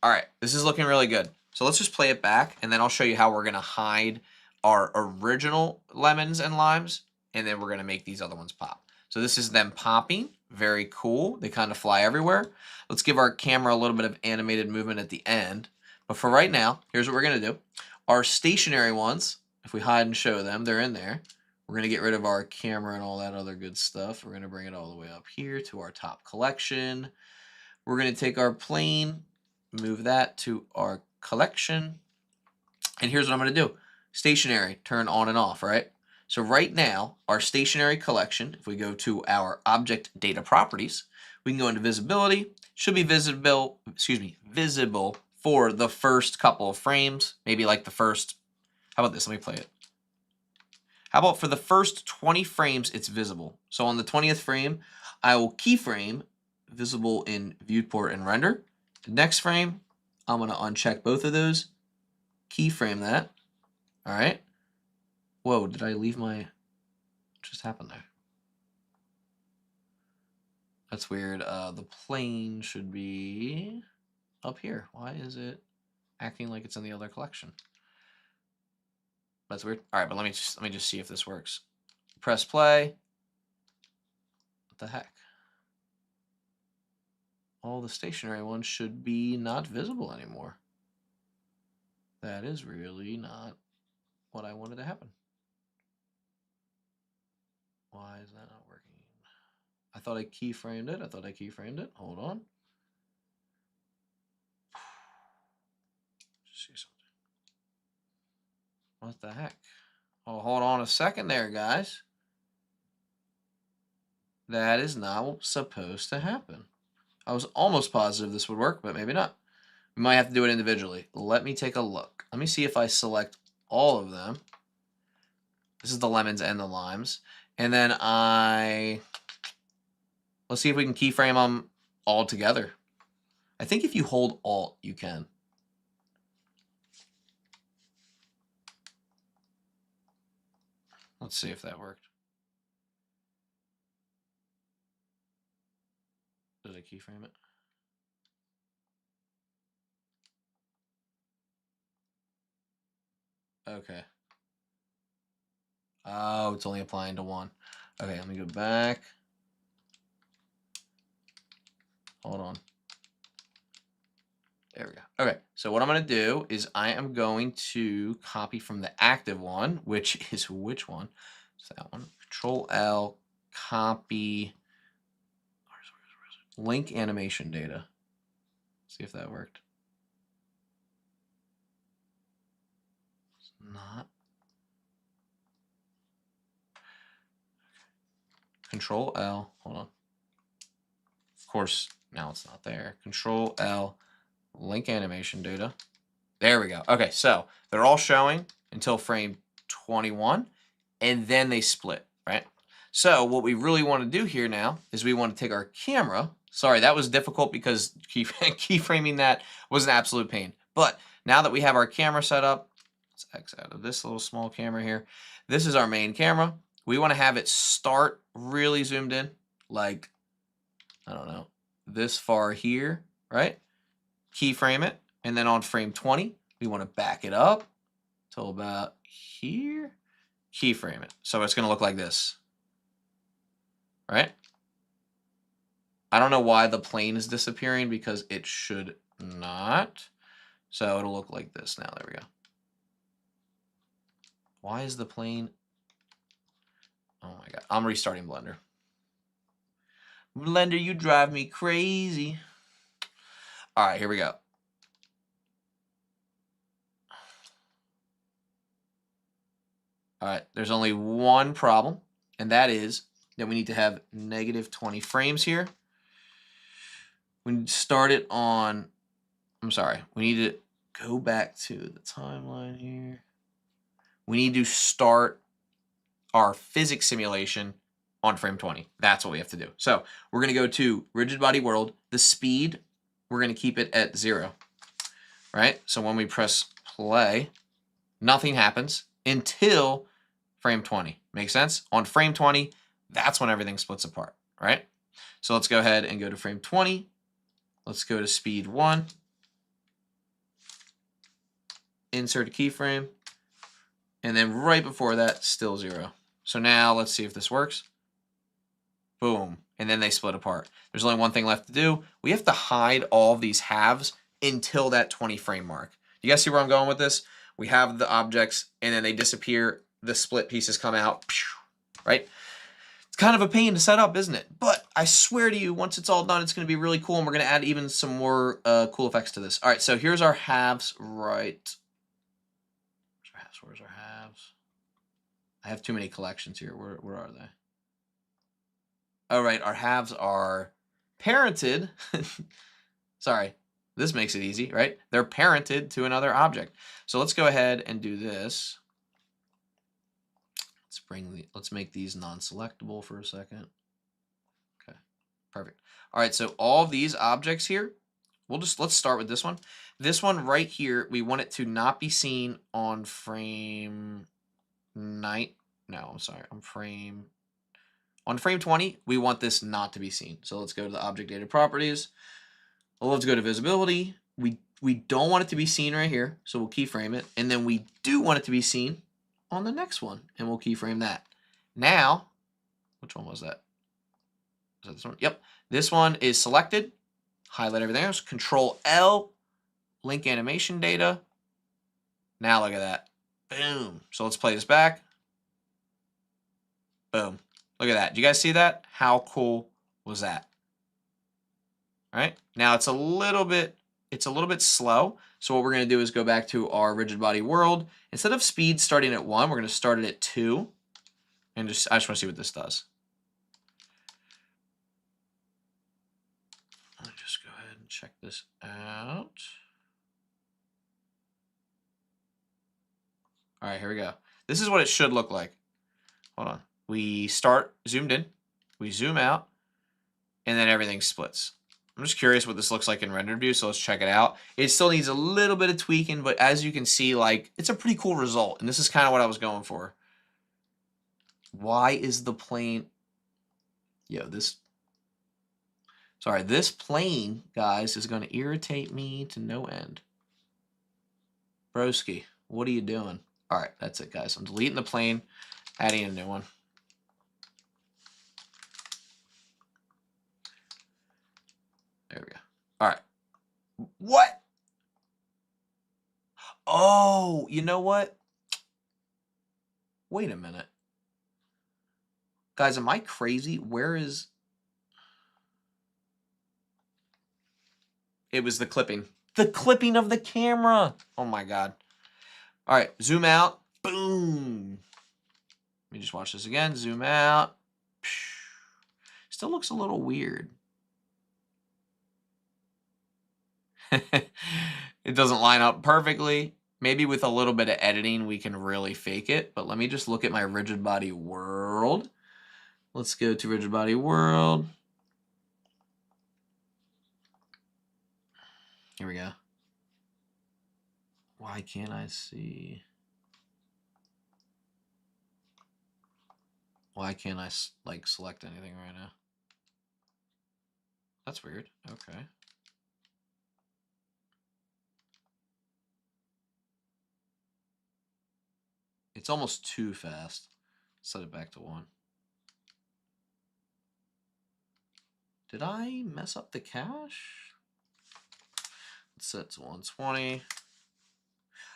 All right, this is looking really good. So let's just play it back, and then I'll show you how we're going to hide our original lemons and limes, and then we're going to make these other ones pop. So this is them popping. Very cool. They kind of fly everywhere. Let's give our camera a little bit of animated movement at the end. But for right now, here's what we're going to do. Our stationary ones, if we hide and show them, they're in there. We're going to get rid of our camera and all that other good stuff. We're going to bring it all the way up here to our top collection. We're going to take our plane, move that to our collection. And here's what I'm going to do. Stationary, turn on and off, right? So right now, our stationary collection, if we go to our object data properties, we can go into visibility. Should be visible for the first couple of frames. Maybe like the first, how about this? Let me play it. How about for the first 20 frames, it's visible. So on the 20th frame, I will keyframe visible in viewport and render. The next frame, I'm going to uncheck both of those, keyframe that. All right. Whoa, did I leave my, what just happened there? That's weird. The plane should be up here. Why is it acting like it's in the other collection? That's weird. All right, but let me just see if this works. Press play. What the heck? All the stationary ones should be not visible anymore. That is really not what I wanted to happen. Why is that not working? I thought I keyframed it. Hold on. Just see something. What the heck? Oh, hold on a second there, guys. That is not supposed to happen. I was almost positive this would work, but maybe not. We might have to do it individually. Let me take a look. Let me see if I select all of them. This is the lemons and the limes. And then let's see if we can keyframe them all together. I think if you hold Alt, you can. Let's see if that worked. Did I keyframe it? Okay. Oh, it's only applying to one. Okay, let me go back. Hold on. There we go. Okay, so what I'm going to do is I am going to copy from the active one, which is which one? It's that one. Control L, copy. Where's it? Link animation data. See if that worked. It's not. Control L. Hold on. Of course, now it's not there. Control L, link animation data. There we go. Okay, so they're all showing until frame 21, and then they split, right? So what we really want to do here now is we want to take our camera. Sorry, that was difficult because keyframing that was an absolute pain. But now that we have our camera set up, let's X out of this little small camera here. This is our main camera. We want to have it start really zoomed in, like, I don't know, this far here, right? Keyframe it, and then on frame 20, we want to back it up till about here. Keyframe it. So it's going to look like this, right? I don't know why the plane is disappearing because it should not. So it'll look like this now. There we go. Why is the plane? Oh my God. I'm restarting Blender. Blender, you drive me crazy. All right, here we go. All right, there's only one problem, and that is that we need to have -20 frames here. We need to start it on, I'm sorry, we need to go back to the timeline here. We need to start our physics simulation on frame 20. That's what we have to do. So we're going to go to rigid body world. The speed, we're going to keep it at 0, right? So when we press play, nothing happens until frame 20. Make sense? On frame 20, that's when everything splits apart, right? So let's go ahead and go to frame 20. Let's go to speed 1. Insert a keyframe. And then right before that, still 0. So now let's see if this works. Boom. And then they split apart. There's only one thing left to do. We have to hide all of these halves until that 20 frame mark. You guys see where I'm going with this? We have the objects and then they disappear. The split pieces come out, right? It's kind of a pain to set up, isn't it? But I swear to you, once it's all done, it's going to be really cool. And we're going to add even some more cool effects to this. All right, so here's our halves right. Where's our halves? I have too many collections here. Where are they? Oh, right. Our halves are parented. Sorry. This makes it easy, right? They're parented to another object. So let's go ahead and do this. Let's make these non-selectable for a second. Okay. Perfect. All right. So all of these objects here, let's start with this one. This one right here, we want it to not be seen on frame 9. No, I'm sorry. On frame 20, we want this not to be seen. So let's go to the object data properties. Well, let's go to visibility. We don't want it to be seen right here, so we'll keyframe it. And then we do want it to be seen on the next one, and we'll keyframe that. Now, which one was that? Is that this one? Yep. This one is selected. Highlight everything else. Control L, link animation data. Now look at that. Boom. So let's play this back. Boom. Look at that. Do you guys see that? How cool was that? All right. Now it's a little bit slow. So what we're going to do is go back to our rigid body world. Instead of speed starting at 1, we're going to start it at 2. And I just want to see what this does. Let me just go ahead and check this out. All right, here we go. This is what it should look like. Hold on. We start zoomed in, we zoom out, and then everything splits. I'm just curious what this looks like in rendered view, so let's check it out. It still needs a little bit of tweaking, but as you can see, like, it's a pretty cool result, and this is kind of what I was going for. Why is the plane... this plane, guys, is going to irritate me to no end. Broski, what are you doing? All right, that's it, guys. I'm deleting the plane, adding a new one. There we go. All right. What? Oh, you know what? Wait a minute. Guys, am I crazy? Where is... It was the clipping. The clipping of the camera. Oh, my God. All right, zoom out. Boom. Let me just watch this again. Zoom out. Still looks a little weird. It doesn't line up perfectly. Maybe with a little bit of editing, we can really fake it. But let me just look at my rigid body world. Let's go to rigid body world. Here we go. Why can't I see? Why can't I, like, select anything right now? That's weird. Okay. It's almost too fast. Set it back to 1. Did I mess up the cache? Let's set it to 120.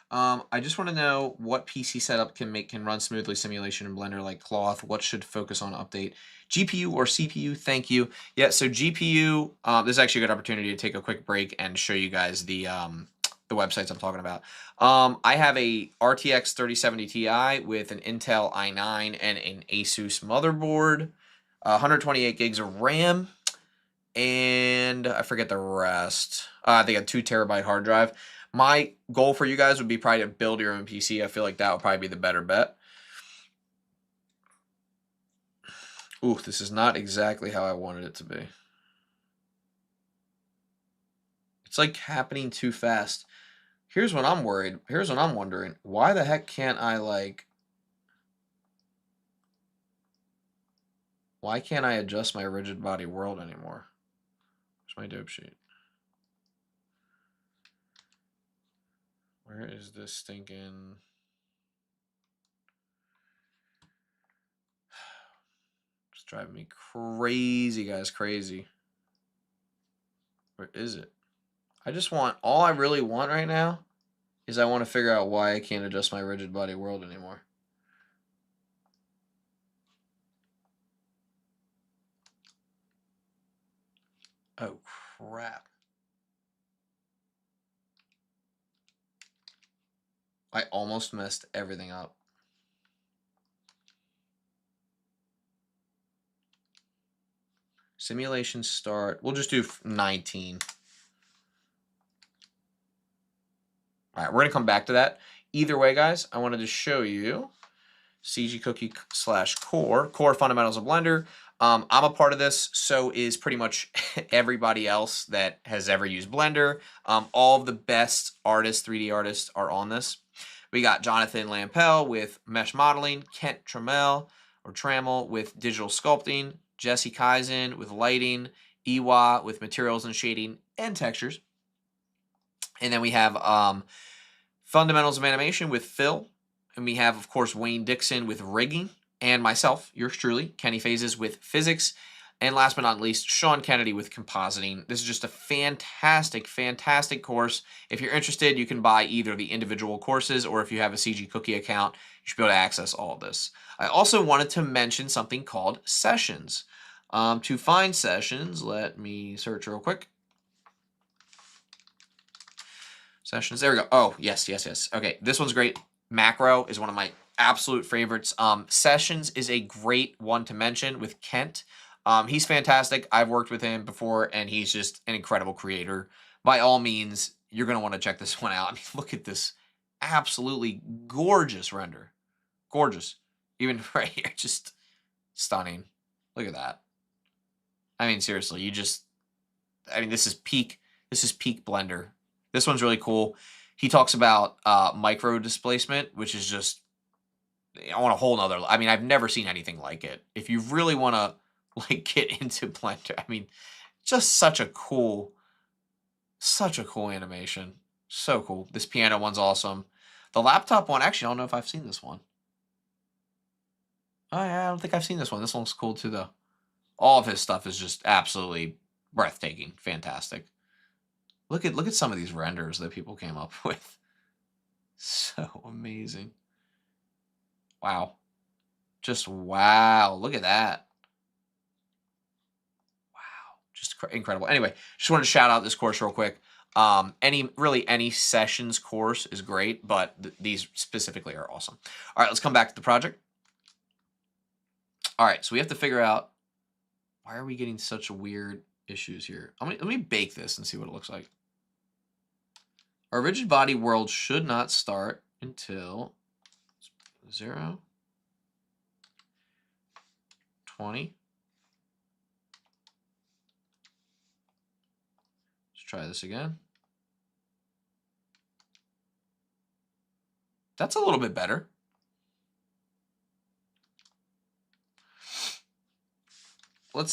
I just want to know what PC setup can run smoothly simulation in Blender like cloth. What should focus on update? GPU or CPU? Thank you. Yeah, so GPU, this is actually a good opportunity to take a quick break and show you guys the websites I'm talking about. I have a RTX 3070 Ti with an Intel i9 and an Asus motherboard, 128 gigs of RAM, and I forget the rest. I think a 2 terabyte hard drive. My goal for you guys would be probably to build your own PC. I feel like that would probably be the better bet. Ooh, this is not exactly how I wanted it to be. It's like happening too fast. Here's what I'm worried. Here's what I'm wondering. Why the heck can't I, like... Why can't I adjust my rigid body world anymore? Where's my dope sheet? Where is this stinking... It's driving me crazy, guys, crazy. Where is it? I just want... All I really want right now is I want to figure out why I can't adjust my rigid body world anymore. Oh, crap. I almost messed everything up. Simulation start. We'll just do 19. All right, we're going to come back to that. Either way, guys, I wanted to show you CG Cookie / Core Fundamentals of Blender. I'm a part of this, so is pretty much everybody else that has ever used Blender. All of the best artists, 3D artists, are on this. We got Jonathan Lampel with mesh modeling, Kent Trammell with digital sculpting, Jesse Kaizen with lighting, Iwa with materials and shading and textures. And then we have Fundamentals of Animation with Phil And we have, of course, Wayne Dixon with rigging, and myself, yours truly, Kenny Phases with physics. And last but not least, Sean Kennedy with compositing. This is just a fantastic, fantastic course. If you're interested, you can buy either the individual courses, or if you have a CG Cookie account, you should be able to access all of this. I also wanted to mention something called sessions. To find sessions, let me search real quick. Sessions, there we go. Oh, yes, yes, yes. Okay, this one's great. Macro is one of my absolute favorites. Sessions is a great one to mention with Kent. He's fantastic. I've worked with him before, and he's just an incredible creator. By all means, you're going to want to check this one out. I mean, look at this absolutely gorgeous render. Gorgeous. Even right here, just stunning. Look at that. I mean, seriously, this is peak Blender. This one's really cool. He talks about micro displacement, which is just on a whole nother. I mean, I've never seen anything like it. If you really want to like get into Blender, I mean, just such a cool animation. So cool. This piano one's awesome. The laptop one, actually, I don't know if I've seen this one. Oh yeah, I don't think I've seen this one. This one's cool too, though. All of his stuff is just absolutely breathtaking, fantastic. Look at some of these renders that people came up with. So amazing. Wow. Just wow. Look at that. Wow. Just incredible. Anyway, just wanted to shout out this course real quick. Any sessions course is great, but these specifically are awesome. All right, let's come back to the project. All right, so we have to figure out, why are we getting such weird issues here? Let me bake this and see what it looks like. Our rigid body world should not start until 0, 20. Let's try this again. That's a little bit better.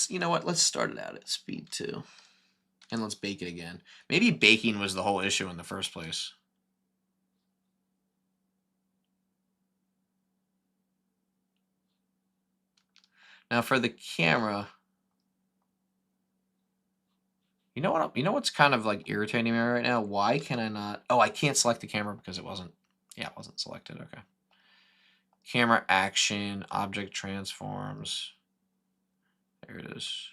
You know what? Let's start it out at speed 2. And let's bake it again. Maybe baking was the whole issue in the first place. Now for the camera, you know what's kind of like irritating me right now? Why can I not? Oh, I can't select the camera because it wasn't selected. Okay. Camera action, object transforms. There it is.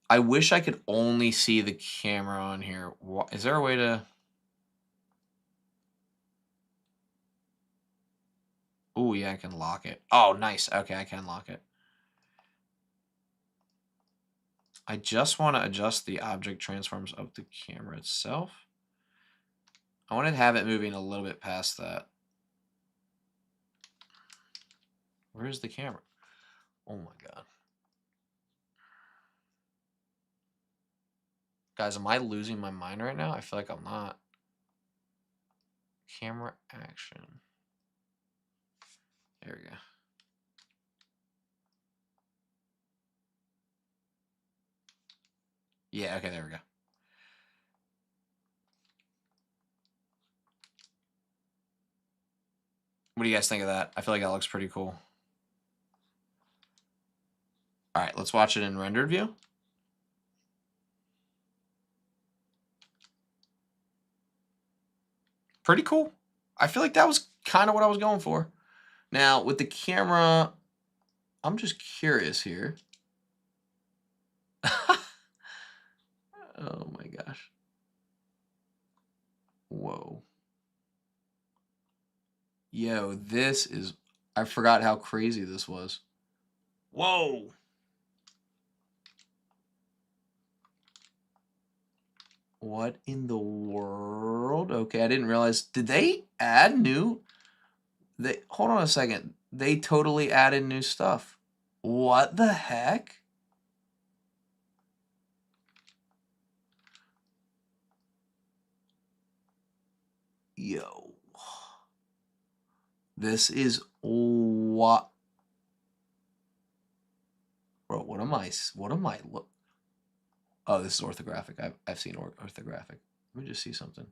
I wish I could only see the camera on here. Is there a way to? Oh, yeah, I can lock it. Oh, nice. Okay, I can lock it. I just want to adjust the object transforms of the camera itself. I want to have it moving a little bit past that. Where's the camera? Oh my God. Guys, am I losing my mind right now? I feel like I'm not. Camera action. There we go. Yeah, okay, there we go. What do you guys think of that? I feel like that looks pretty cool. All right, let's watch it in rendered view. Pretty cool. I feel like that was kind of what I was going for. Now, with the camera, I'm just curious here. Oh my gosh. Whoa. Yo, this is... I forgot how crazy this was. Whoa. What in the world? Okay, I didn't realize. Did they add new? Hold on a second. They totally added new stuff. What the heck? Yo. This is what? Bro, what am I look? Oh, this is orthographic. I've seen orthographic. Let me just see something.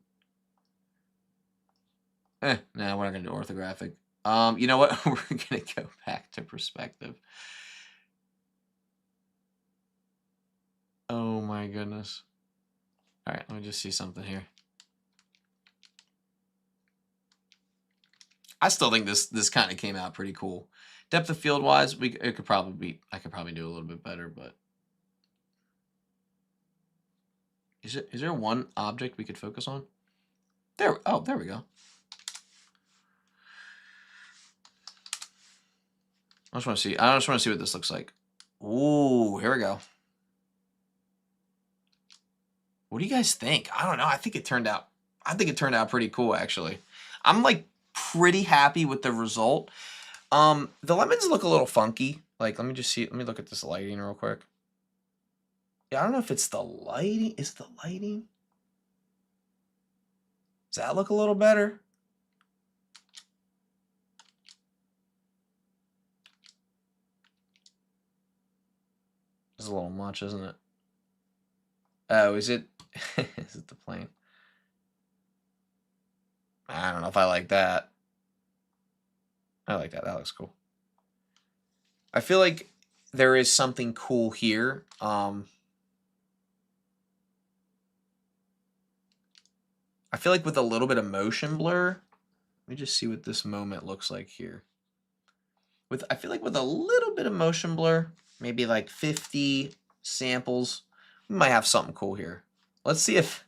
No, we're not gonna do orthographic. You know what? We're gonna go back to perspective. Oh my goodness. All right, let me just see something here. I still think this kind of came out pretty cool. Depth of field wise, it could probably be. I could probably do a little bit better, but is there one object we could focus on? There. Oh, there we go. I just want to see. I just want to see what this looks like. Ooh, here we go. What do you guys think? I don't know. I think it turned out pretty cool actually. I'm like pretty happy with the result. The lemons look a little funky. Like, let me just see. Let me look at this lighting real quick. Yeah, I don't know if it's the lighting. Is the lighting? Does that look a little better? It's a little much, isn't it? Oh, is it? Is it the plane? I don't know if I like that. I like that. That looks cool. I feel like there is something cool here. I feel like with a little bit of motion blur, let me just see what this moment looks like here. I feel like with a little bit of motion blur, maybe like 50 samples, we might have something cool here. Let's see if,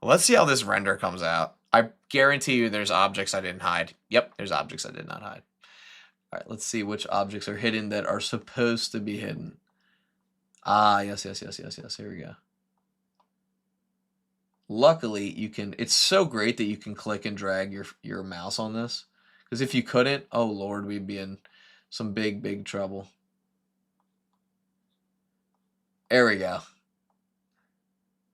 let's see how this render comes out. I guarantee you there's objects I didn't hide. Yep, there's objects I did not hide. All right, let's see which objects are hidden that are supposed to be hidden. Ah, yes. Here we go. Luckily, you can, it's so great that you can click and drag your mouse on this. Because if you couldn't, oh Lord, we'd be in some big trouble. There we go.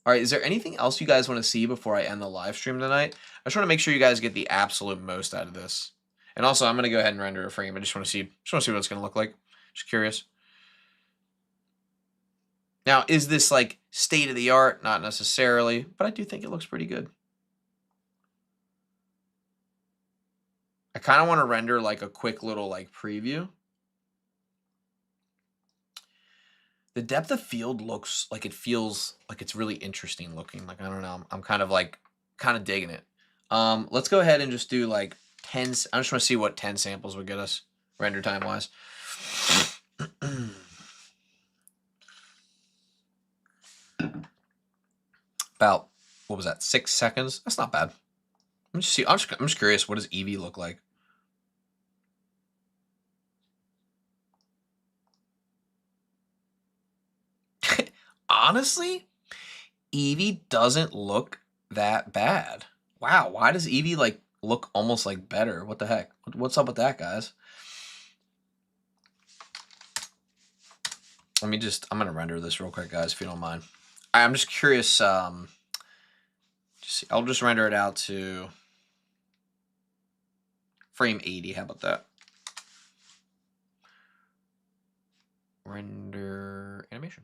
All right, is there anything else you guys want to see before I end the live stream tonight? I just want to make sure you guys get the absolute most out of this. And also, I'm going to go ahead and render a frame. I just want to see what it's going to look like. Just curious. Now, is this like state of the art? Not necessarily, but I do think it looks pretty good. I kind of want to render like a quick little like preview. The depth of field looks like it feels like it's really interesting looking. Like, I don't know. I'm kind of digging it. Let's go ahead and just do like 10. I just want to see what 10 samples would get us render time wise. About, what was that, 6 seconds? That's not bad. I'm just curious, what does Eevee look like? Honestly, Eevee doesn't look that bad. Wow, why does Eevee like look almost like better? What the heck? What's up with that, guys? I'm gonna render this real quick, guys, if you don't mind. I'm just curious. I'll just render it out to frame 80. How about that? Render animation.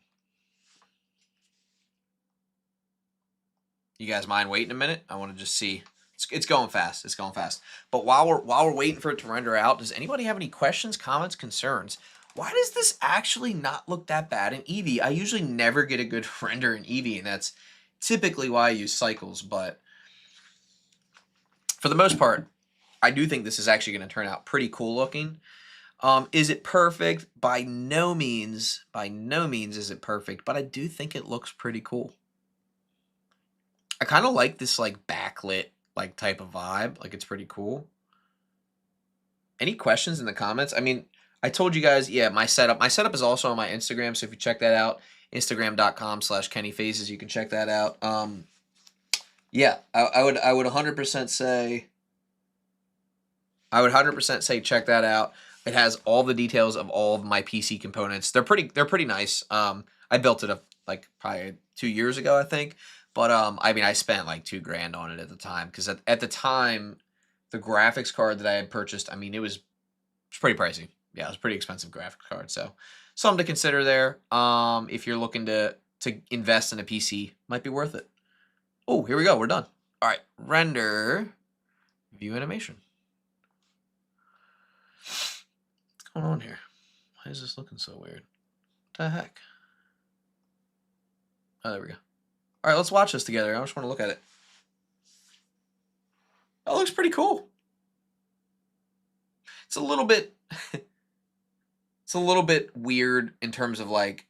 You guys mind waiting a minute? I want to just see. It's going fast. It's going fast. But while we're waiting for it to render out, does anybody have any questions, comments, concerns? Why does this actually not look that bad in Eevee? I usually never get a good render in Eevee, and that's typically why I use cycles. But for the most part, I do think this is actually going to turn out pretty cool looking. Is it perfect? By no means is it perfect, but I do think it looks pretty cool. I kind of like this like backlit like type of vibe. Like, it's pretty cool. Any questions in the comments? I mean, I told you guys, yeah, my setup is also on my Instagram. So if you check that out, Instagram.com/KennyFaces, you can check that out. Yeah, I would 100% say, check that out. It has all the details of all of my PC components. They're pretty nice. I built it up like probably 2 years ago, I think. But I mean, I spent like $2,000 on it at the time, because at the time, the graphics card that I had purchased, I mean, it was pretty pricey. Yeah, it was a pretty expensive graphics card. So something to consider there. If you're looking to invest in a PC, might be worth it. Oh, here we go. We're done. All right, render. View animation. What's going on here? Why is this looking so weird? What the heck? Oh, there we go. All right, let's watch this together. I just want to look at it. That looks pretty cool. It's a little bit it's a little bit weird in terms of like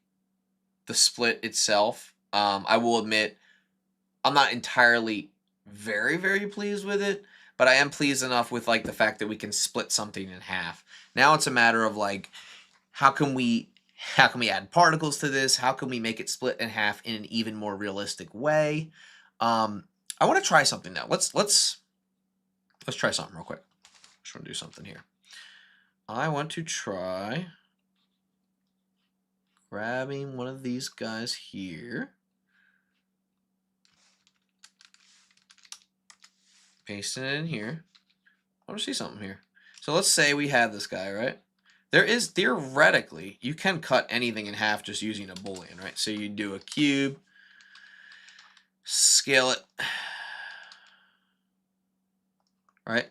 the split itself. I will admit I'm not entirely very pleased with it, but I am pleased enough with like the fact that we can split something in half. Now it's a matter of like how can we add particles to this? How can we make it split in half in an even more realistic way? I want to try something now. Let's try something real quick. Just want to do something here. I want to try grabbing one of these guys here, pasting it in here. I want to see something here. So let's say we have this guy, right? There is theoretically, you can cut anything in half just using a Boolean, right? So you do a cube, scale it, right?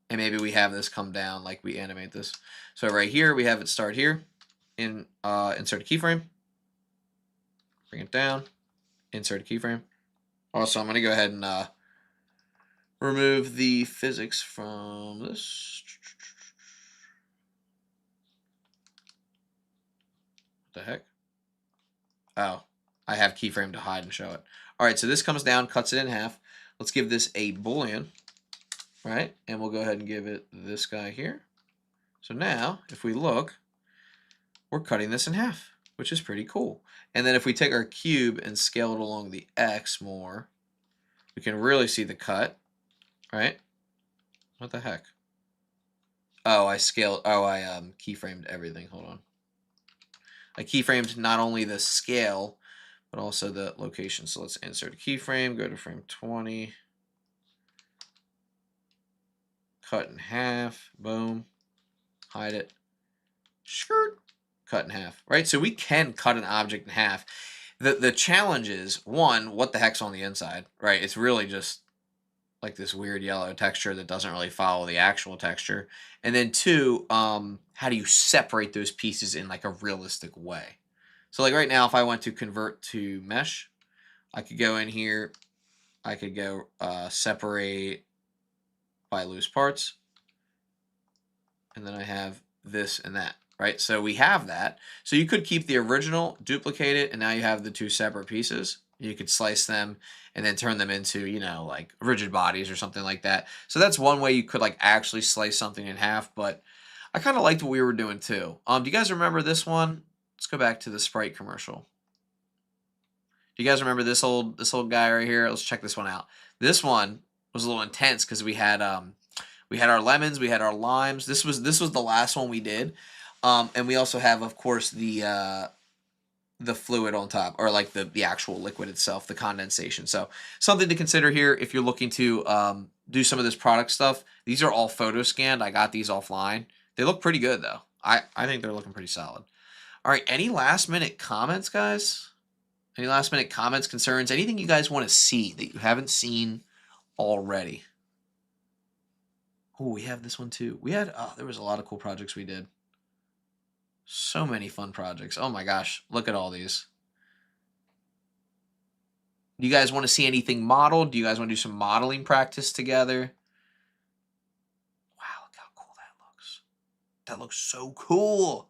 And maybe we have this come down like we animate this. So right here, we have it start here, insert a keyframe, bring it down, insert a keyframe. Also, I'm going to go ahead and remove the physics from this. What the heck? Oh, I have keyframe to hide and show it. All right, so this comes down, cuts it in half. Let's give this a Boolean, right? And we'll go ahead and give it this guy here. So now, if we look, we're cutting this in half, which is pretty cool. And then if we take our cube and scale it along the X more, we can really see the cut, right? What the heck? Oh, I keyframed everything. Hold on. I keyframed not only the scale, but also the location. So let's insert a keyframe, go to frame 20, cut in half, boom, hide it, skirt, cut in half, right? So we can cut an object in half. The challenge is, one, what the heck's on the inside, right? It's really just like this weird yellow texture that doesn't really follow the actual texture. And then two, how do you separate those pieces in like a realistic way? So like right now, if I went to convert to mesh, I could go in here, I could go separate by loose parts, and then I have this and that, right? So we have that. So you could keep the original, duplicate it, and now you have the two separate pieces. You could slice them and then turn them into, you know, like rigid bodies or something like that. So that's one way you could like actually slice something in half, but I kind of liked what we were doing too. Do you guys remember this one? Let's go back to the Sprite commercial. Do you guys remember this old guy right here? Let's check this one out. This one was a little intense because we had our lemons, we had our limes. This was the last one we did, and we also have, of course, the fluid on top, or like the actual liquid itself, the condensation. So something to consider here if you're looking to do some of this product stuff. These are all photo scanned. I got these offline. They look pretty good though. I think they're looking pretty solid. All right, any last minute comments, guys? Any last minute comments, concerns, anything you guys want to see that you haven't seen already? Oh, we have this one too. There was a lot of cool projects we did. So many fun projects. Oh my gosh, look at all these. Do you guys want to see anything modeled? Do you guys want to do some modeling practice together? Wow, look how cool that looks. That looks so cool.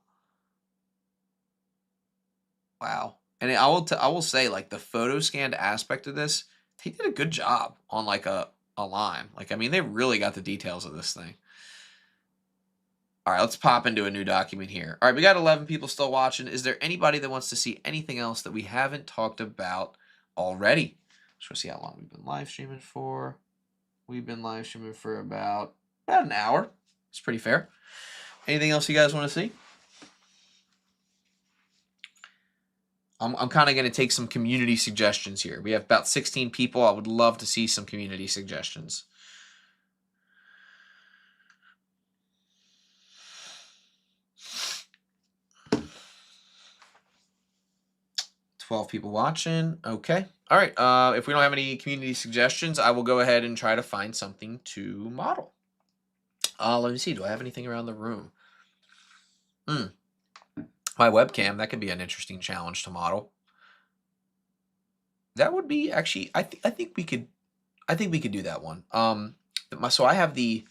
Wow. And I will say, like, the photo scanned aspect of this, they did a good job on like a lime. Like, I mean, they really got the details of this thing. All right, let's pop into a new document here. All right, we got 11 people still watching. Is there anybody that wants to see anything else that we haven't talked about already? Just want to see how long we've been live streaming for. We've been live streaming for about an hour. It's pretty fair. Anything else you guys want to see? I'm kind of going to take some community suggestions here. We have about 16 people. I would love to see some community suggestions. 12 people watching. Okay. All right. If we don't have any community suggestions, I will go ahead and try to find something to model. Let me see. Do I have anything around the room? My webcam. That could be an interesting challenge to model. That would be actually. I think we could. I think we could do that one. So I have the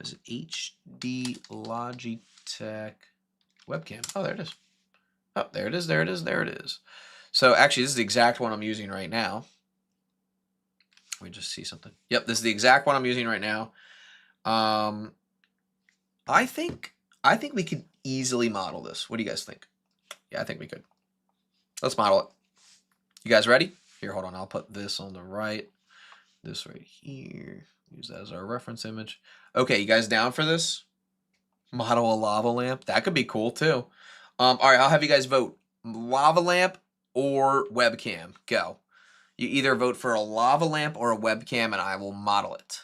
is it HD Logitech webcam. Oh, there it is. Oh, there it is. There it is. There it is. So actually, this is the exact one I'm using right now. Let me just see something. Yep, this is the exact one I'm using right now. I think we could easily model this. What do you guys think? Yeah, I think we could. Let's model it. You guys ready? Here, hold on. I'll put this on the right. This right here. Use that as our reference image. Okay, you guys down for this? Model a lava lamp. That could be cool too. All right, I'll have you guys vote. Lava lamp or webcam. Go. You either vote for a lava lamp or a webcam, and I will model it.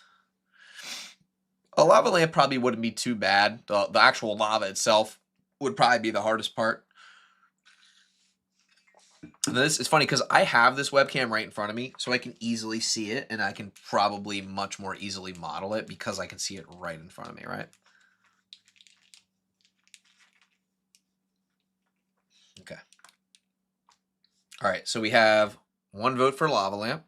A lava lamp probably wouldn't be too bad. The actual lava itself would probably be the hardest part. This is funny because I have this webcam right in front of me, so I can easily see it, and I can probably much more easily model it because I can see it right in front of me, right? Okay. All right, so we have one vote for lava lamp.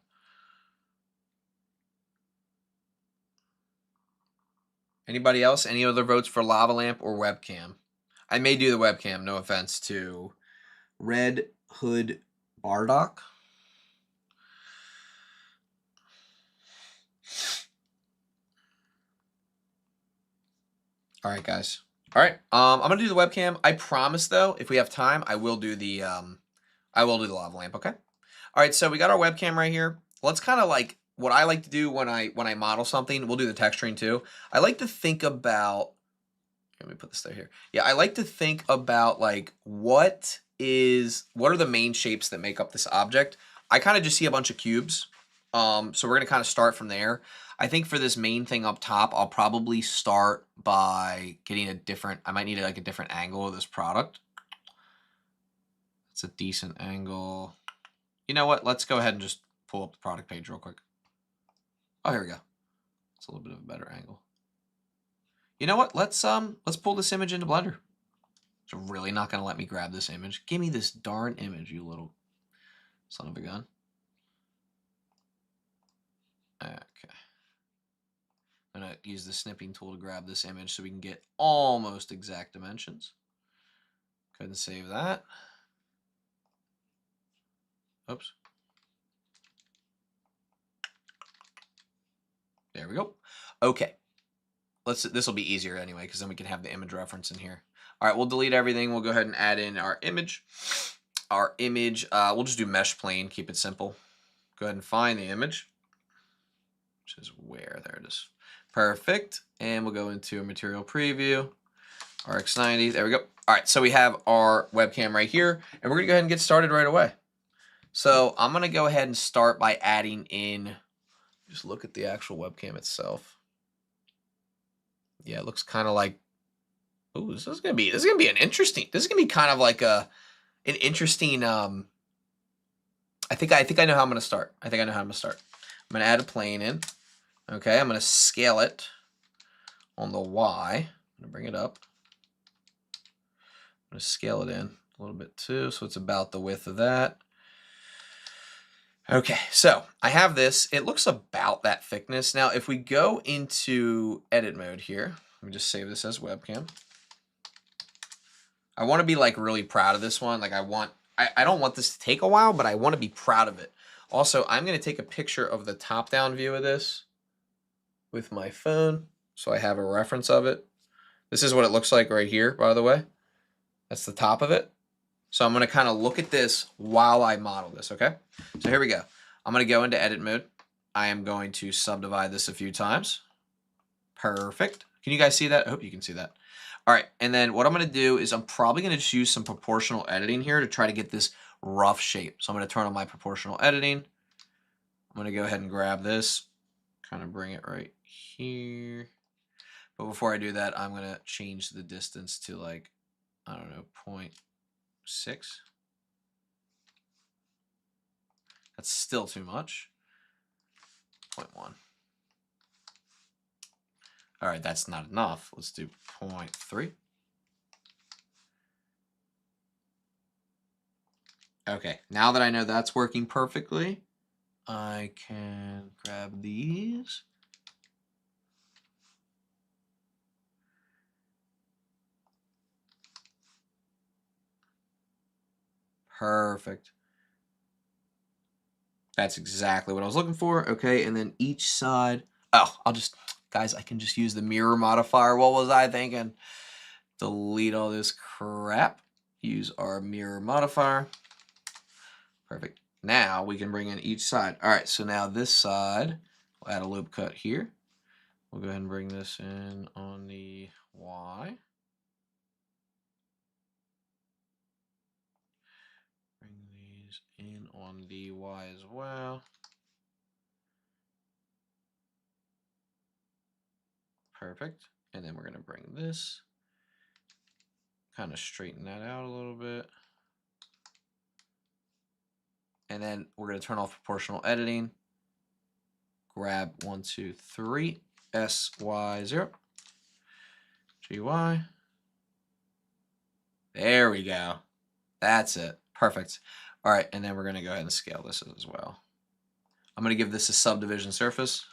Anybody else? Any other votes for lava lamp or webcam? I may do the webcam, no offense to Red Hood Bardock. All right, guys. All right, I'm gonna do the webcam. I promise, though, if we have time, I will do the lava lamp. Okay. All right, so we got our webcam right here. Let's kind of like what I like to do when I model something. We'll do the texturing too. I like to think about. Let me put this there here. Yeah, I like to think about like what are the main shapes that make up this object. I kind of just see a bunch of cubes. So we're gonna kind of start from there. I think for this main thing up top, I'll probably start by getting a different. I might need like a different angle of this product. It's a decent angle. You know what? Let's go ahead and just pull up the product page real quick. Oh, here we go. It's a little bit of a better angle. You know what? Let's pull this image into Blender. It's really not gonna let me grab this image. Give me this darn image, you little son of a gun. Okay. I'm gonna use the snipping tool to grab this image so we can get almost exact dimensions. Go ahead and save that. Oops. There we go. Okay. This will be easier anyway, because then we can have the image reference in here. All right, we'll delete everything. We'll go ahead and add in our image. We'll just do mesh plane, keep it simple. Go ahead and find the image, which is where, there it is. Perfect. And we'll go into a material preview, RX90, there we go. All right, so we have our webcam right here, and we're gonna go ahead and get started right away. So I'm gonna go ahead and start by adding in, just look at the actual webcam itself. Yeah, it looks kind of like, ooh, this is gonna be an interesting, this is gonna be kind of like an interesting, I think I know how I'm gonna start. I'm gonna add a plane in. Okay, I'm gonna scale it on the Y. I'm gonna bring it up. I'm gonna scale it in a little bit too, so it's about the width of that. Okay, so I have this. It looks about that thickness. Now, if we go into edit mode here, let me just save this as webcam. I want to be like really proud of this one. Like I don't want this to take a while, but I want to be proud of it. Also, I'm going to take a picture of the top-down view of this with my phone, so I have a reference of it. This is what it looks like right here, by the way. That's the top of it. So I'm going to kind of look at this while I model this, okay? So here we go. I'm going to go into edit mode. I am going to subdivide this a few times. Perfect. Can you guys see that? I hope you can see that. All right, and then what I'm going to do is I'm probably going to just use some proportional editing here to try to get this rough shape. So I'm going to turn on my proportional editing. I'm going to go ahead and grab this, kind of bring it right here. But before I do that, I'm going to change the distance to like, I don't know, 0.6. That's still too much. 0.1. All right, that's not enough. Let's do 0.3. Okay, now that I know that's working perfectly, I can grab these. Perfect. That's exactly what I was looking for. Okay, and then each side. Oh, guys, I can just use the mirror modifier. What was I thinking? Delete all this crap. Use our mirror modifier. Perfect. Now we can bring in each side. All right, so now this side, we'll add a loop cut here. We'll go ahead and bring this in on the Y. Bring these in on the Y as well. Perfect. And then we're going to bring this, kind of straighten that out a little bit. And then we're going to turn off proportional editing. Grab 1, 2, 3, SY0, GY. There we go. That's it. Perfect. All right, and then we're going to go ahead and scale this as well. I'm going to give this a subdivision surface.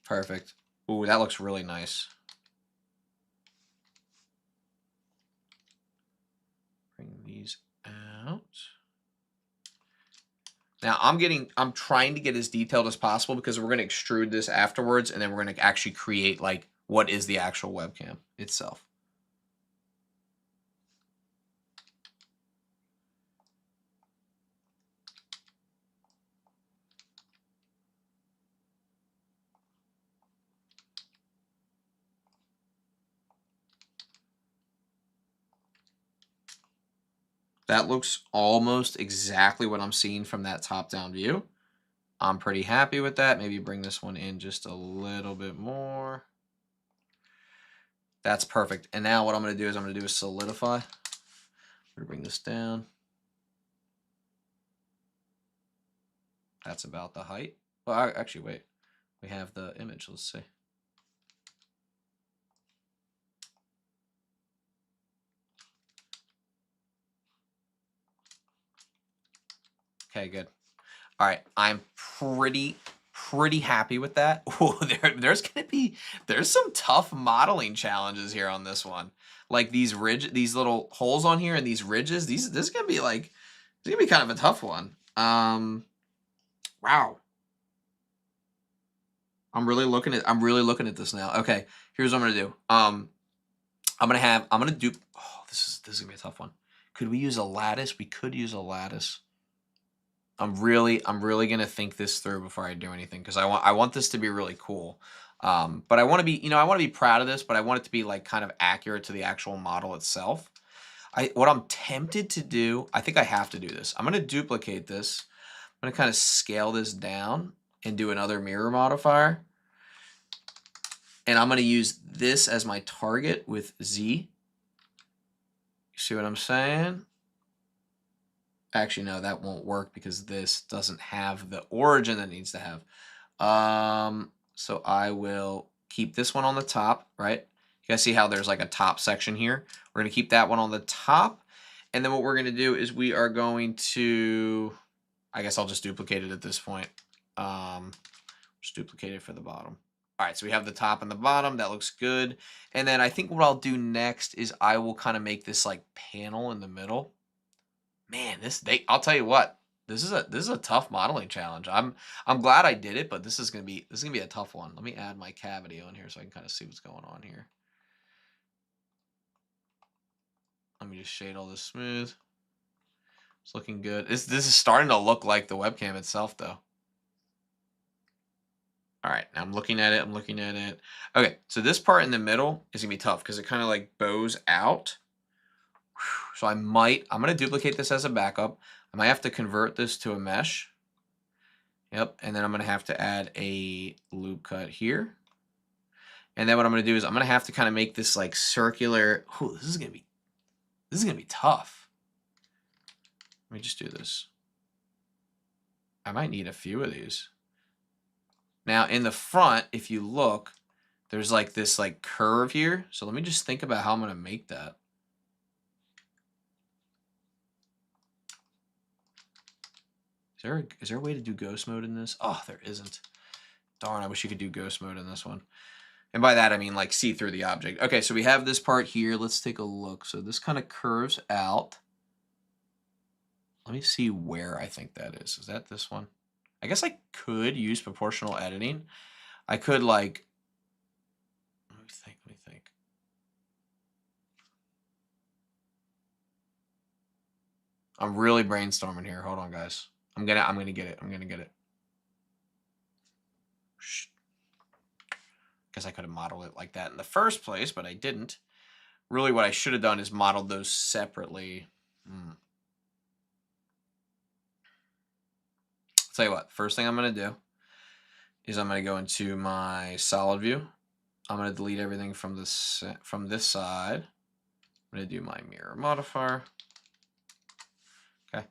Perfect. Ooh, that looks really nice. Bring these out. Now I'm trying to get as detailed as possible because we're going to extrude this afterwards, and then we're going to actually create like what is the actual webcam itself. That looks almost exactly what I'm seeing from that top-down view. I'm pretty happy with that. Maybe bring this one in just a little bit more. That's perfect. And now what I'm going to do is I'm going to do a solidify. I'm going to bring this down. That's about the height. Well, actually, wait. We have the image. Let's see. Okay, good. All right, I'm pretty happy with that. Ooh, there's some tough modeling challenges here on this one. Like these little holes on here and these ridges. This is gonna be kind of a tough one. Wow. I'm really looking at this now. Okay, here's what I'm gonna do. I'm gonna do. Oh, this is gonna be a tough one. Could we use a lattice? We could use a lattice. I'm really gonna think this through before I do anything because I want this to be really cool. But I want to be I want to be proud of this, but I want it to be like kind of accurate to the actual model itself. What I'm tempted to do, I think I have to do this. I'm gonna duplicate this. I'm gonna kind of scale this down and do another mirror modifier. And I'm gonna use this as my target with Z. You see what I'm saying? Actually, no, that won't work because this doesn't have the origin that it needs to have. So I will keep this one on the top, right? You guys see how there's like a top section here? We're going to keep that one on the top. And then what we're going to do is we are going to, I guess I'll just duplicate it at this point. Just duplicate it for the bottom. All right, so we have the top and the bottom. That looks good. And then I think what I'll do next is I will kind of make this like panel in the middle. Man, I'll tell you what, this is a tough modeling challenge. I'm glad I did it, but this is gonna be a tough one. Let me add my cavity on here so I can kind of see what's going on here. Let me just shade all this smooth. It's looking good. This is starting to look like the webcam itself, though. All right, now I'm looking at it. Okay, so this part in the middle is gonna be tough because it kind of like bows out. So I'm gonna duplicate this as a backup. I might have to convert this to a mesh. Yep, and then I'm gonna have to add a loop cut here. And then what I'm gonna do is I'm gonna have to kind of make this like circular. Ooh, this is gonna be tough. Let me just do this. I might need a few of these. Now, in the front, if you look, there's like this like curve here. So let me just think about how I'm going to make that. Is there a way to do ghost mode in this? Oh, there isn't. Darn, I wish you could do ghost mode in this one. And by that, I mean like see through the object. Okay, so we have this part here. Let's take a look. So this kind of curves out. Let me see where I think that is. Is that this one? I guess I could use proportional editing. I could like, let me think. I'm really brainstorming here. Hold on, guys. I'm gonna get it. Shh. Guess I could have modeled it like that in the first place, but I didn't. Really what I should have done is modeled those separately. I'll tell you what, first thing I'm going to do is I'm going to go into my solid view. I'm going to delete everything from this side. I'm going to do my mirror modifier. Okay.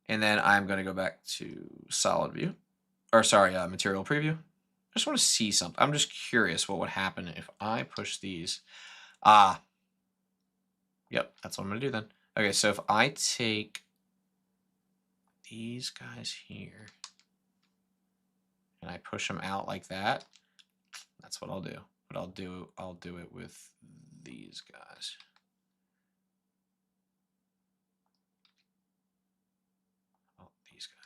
And then I'm going to go back to solid view. Or sorry, material preview. I just want to see something. I'm just curious what would happen if I push these. Yep, that's what I'm going to do then. Okay, so if I take these guys here and I push them out like that, that's what I'll do. But I'll do it with these guys. Oh, these guys.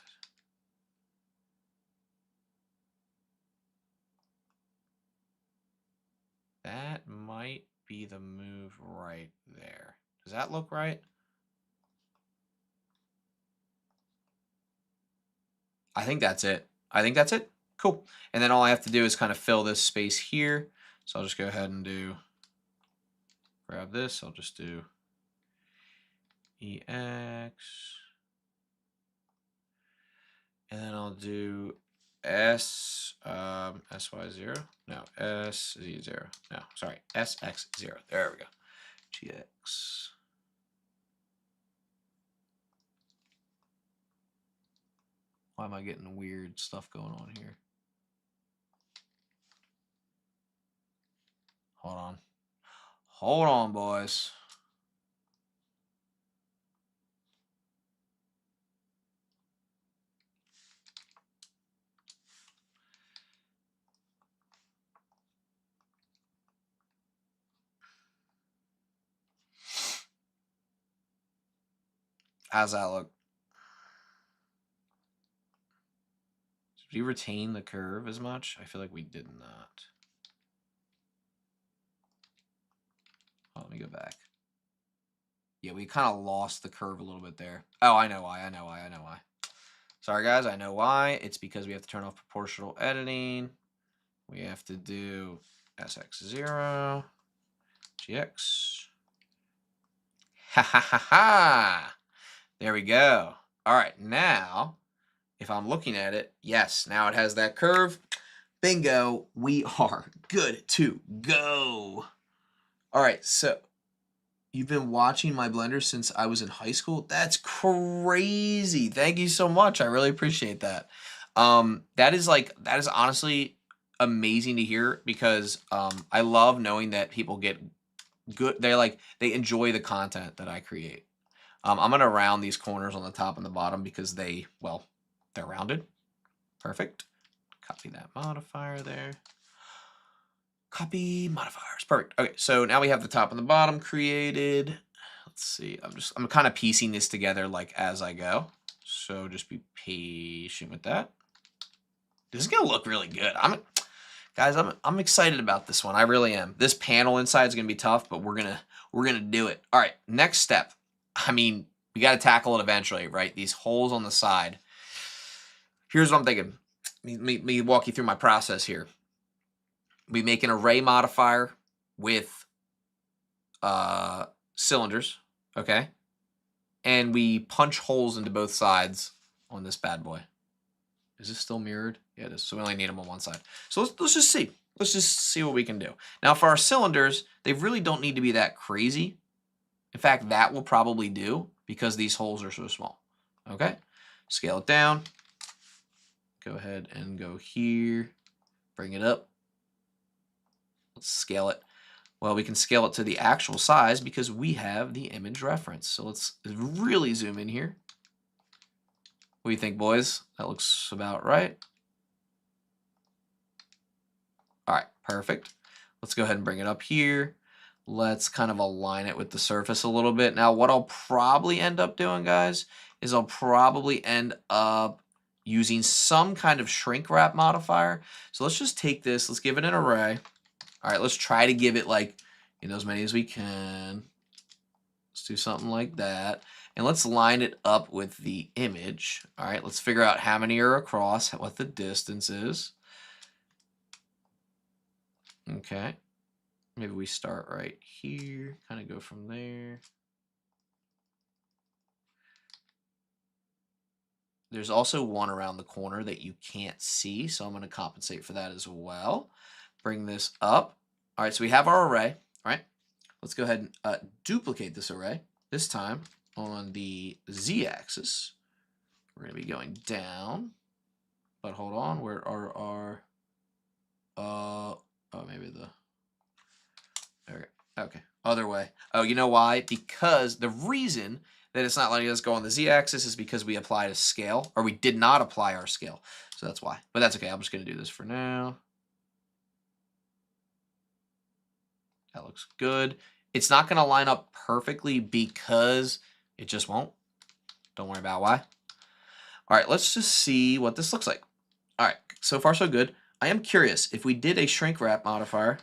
That might be the move right there. Does that look right? I think that's it. Cool. And then all I have to do is kind of fill this space here. So I'll just go ahead and grab this. I'll just do EX. And then I'll do SY0. No, SZ0. No, sorry, SX0. There we go. GX. Why am I getting weird stuff going on here? Hold on, boys. How's that look? Did we retain the curve as much? I feel like we did not. Oh, let me go back. Yeah, we kind of lost the curve a little bit there. Oh, I know why. Sorry, guys. I know why. It's because we have to turn off proportional editing. We have to do SX0, GX. Ha ha ha ha. There we go. All right, now, if I'm looking at it, yes, now it has that curve. Bingo, we are good to go. All right, so you've been watching my Blender since I was in high school? That's crazy. Thank you so much. I really appreciate that. That is honestly amazing to hear because I love knowing that people get good. They enjoy the content that I create. I'm going to round these corners on the top and the bottom because they're rounded. Perfect. Copy that modifier there. Copy modifiers. Perfect. Okay, so now we have the top and the bottom created. Let's see. I'm kind of piecing this together like as I go. So just be patient with that. This is gonna look really good. I'm excited about this one. I really am. This panel inside is gonna be tough, but we're gonna do it. All right, next step. I mean, we got to tackle it eventually, right? These holes on the side. Here's what I'm thinking. Let me walk you through my process here. We make an array modifier with cylinders, okay? And we punch holes into both sides on this bad boy. Is this still mirrored? Yeah, it is. So we only need them on one side. So let's just see. Let's just see what we can do. Now for our cylinders, they really don't need to be that crazy. In fact, that will probably do because these holes are so small. Okay? Scale it down. Go ahead and go here, bring it up. Let's scale it. Well, we can scale it to the actual size because we have the image reference. So let's really zoom in here. What do you think, boys? That looks about right. All right, perfect. Let's go ahead and bring it up here. Let's kind of align it with the surface a little bit. Now, what I'll probably end up doing, guys, is I'll probably end up using some kind of shrink wrap modifier. So let's just take this. Let's give it an array. All right, let's try to give it like, as many as we can. Let's do something like that. And let's line it up with the image. All right, let's figure out how many are across, what the distance is. Okay. Maybe we start right here, kind of go from there. There's also one around the corner that you can't see, so I'm going to compensate for that as well. Bring this up. All right, so we have our array. All right, let's go ahead and duplicate this array. This time on the z-axis, we're going to be going down. But hold on, where are our, oh, maybe the, there we go. Okay, other way. Oh, you know why? Because the reason that it's not letting us go on the z-axis is because we applied a scale, or we did not apply our scale. So that's why. But that's okay. I'm just going to do this for now. That looks good. It's not going to line up perfectly because it just won't. Don't worry about why. All right, let's just see what this looks like. All right, so far so good. I am curious, if we did a shrink wrap modifier,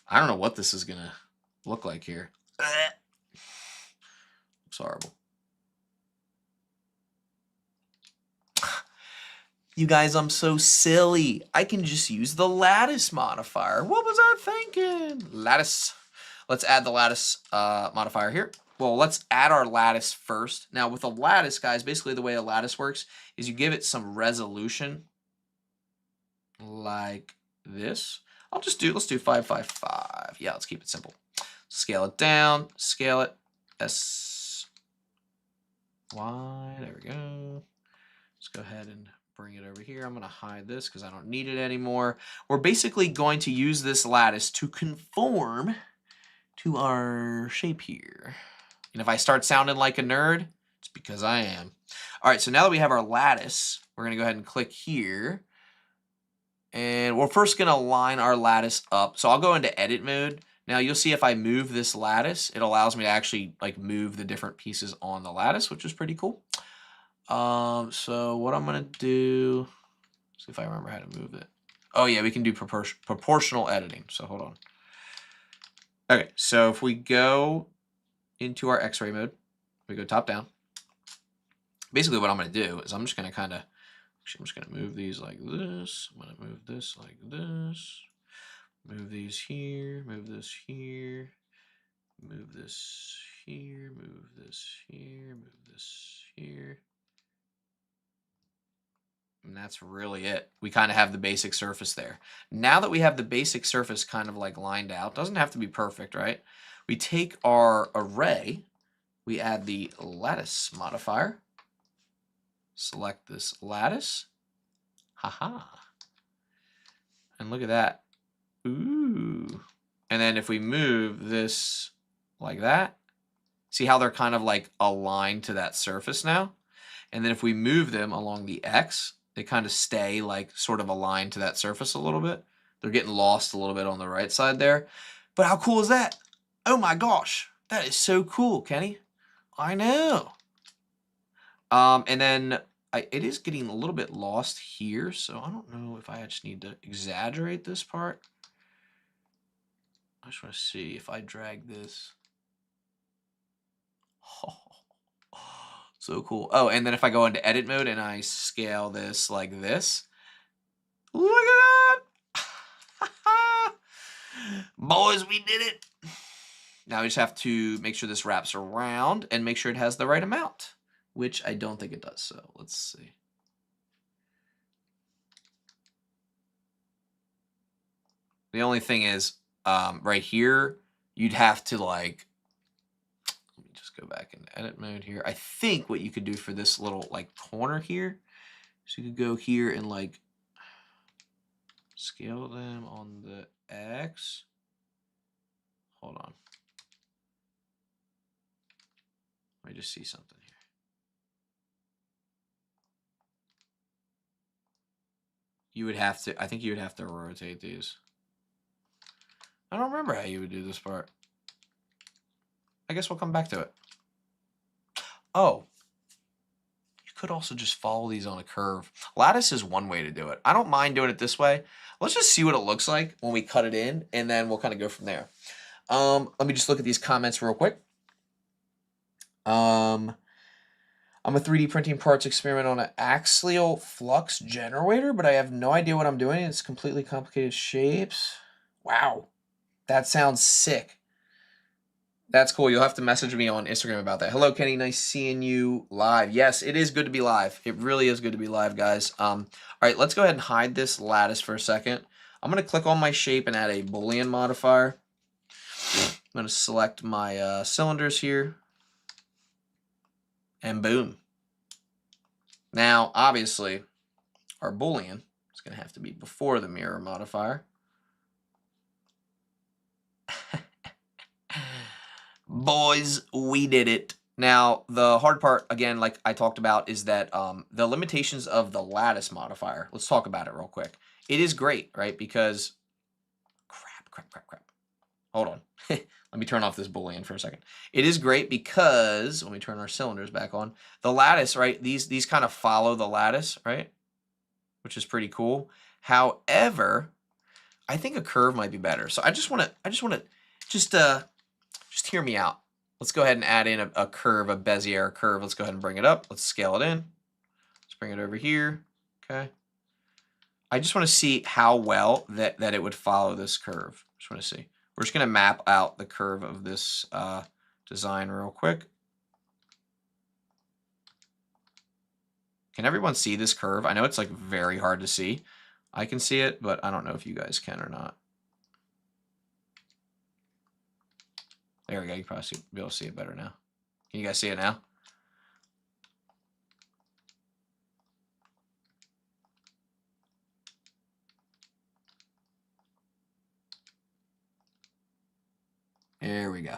I don't know what this is going to look like here. It's horrible. You guys, I'm so silly. I can just use the lattice modifier. What was I thinking? Lattice. Let's add the lattice modifier here. Well, let's add our lattice first. Now, with a lattice, guys, basically the way a lattice works is you give it some resolution like this. Let's do 555. Yeah, let's keep it simple. Scale it down, scale it. S, Y, there we go. Let's go ahead and bring it over here. I'm going to hide this because I don't need it anymore. We're basically going to use this lattice to conform to our shape here. And if I start sounding like a nerd, it's because I am. All right, so now that we have our lattice, we're going to go ahead and click here. And we're first going to line our lattice up. So I'll go into edit mode. Now you'll see if I move this lattice, it allows me to actually like move the different pieces on the lattice, which is pretty cool. So what I'm going to do, see if I remember how to move it. Oh yeah, we can do proportional editing. So hold on. Okay, so if we go into our X-ray mode, we go top down. Basically what I'm going to do is I'm just going to kind of, I'm just going to move these like this. I'm going to move this like this. Move these here, move this here, move this here, move this here, move this here. And that's really it. We kind of have the basic surface there. Now that we have the basic surface kind of like lined out, doesn't have to be perfect, right? We take our array, we add the lattice modifier, select this lattice, haha. And look at that. Ooh. And then if we move this like that, see how they're kind of like aligned to that surface now? And then if we move them along the X, they kind of stay like sort of aligned to that surface a little bit. They're getting lost a little bit on the right side there. But how cool is that? Oh my gosh, that is so cool, Kenny. I know. And then it is getting a little bit lost here, so I don't know if I just need to exaggerate this part. I just want to see if I drag this. Oh, so cool. Oh, and then if I go into edit mode and I scale this like this, look at that. Boys, we did it. Now we just have to make sure this wraps around and make sure it has the right amount, which I don't think it does. So let's see. The only thing is right here, you'd have to like, let me just go back into edit mode here. I think what you could do for this little like corner here So you could go here and like scale them on the X. Hold on. Let me just see something here. You would have to, I think you would have to rotate these. I don't remember how you would do this part. I guess we'll come back to it. Oh, you could also just follow these on a curve. Lattice is one way to do it. I don't mind doing it this way. Let's just see what it looks like when we cut it in, and then we'll kind of go from there. Let me just look at these comments real quick. I'm a 3D printing parts experiment on an axial flux generator, but I have no idea what I'm doing. It's completely complicated shapes. Wow, that sounds sick. That's cool. You'll have to message me on Instagram about that. Hello, Kenny. Nice seeing you live. Yes, it is good to be live. It really is good to be live, guys. All right, let's go ahead and hide this lattice for a second. I'm going to click on my shape and add a Boolean modifier. I'm going to select my cylinders here. And boom. Now, obviously, our Boolean is going to have to be before the mirror modifier. Boys, we did it. Now, the hard part, again, like I talked about, is that the limitations of the lattice modifier. Let's talk about it real quick. It is great, right? Because, crap. Hold on. Let me turn off this Boolean for a second. It is great because, when we turn our cylinders back on, the lattice, right? These kind of follow the lattice, right? Which is pretty cool. However, I think a curve might be better. So I just want to just hear me out. Let's go ahead and add in a curve, a Bezier curve. Let's go ahead and bring it up. Let's scale it in. Let's bring it over here. Okay. I just want to see how well that it would follow this curve. Just want to see. We're just going to map out the curve of this design real quick. Can everyone see this curve? I know it's like very hard to see. I can see it, but I don't know if you guys can or not. There we go. You can probably be able to see it better now. Can you guys see it now? There we go.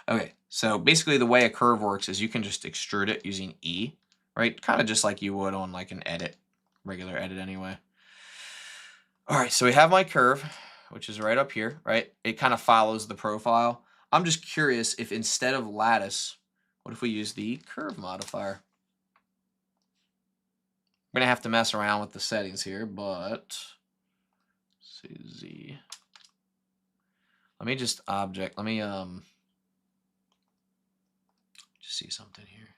Okay, so basically the way a curve works is you can just extrude it using E, right? Kind of just like you would on like an edit, regular edit anyway. All right, so we have my curve, which is right up here, right? It kind of follows the profile. I'm just curious if instead of lattice, what if we use the curve modifier? I'm gonna have to mess around with the settings here, but let's see Z. Let me just object. Let me just see something here.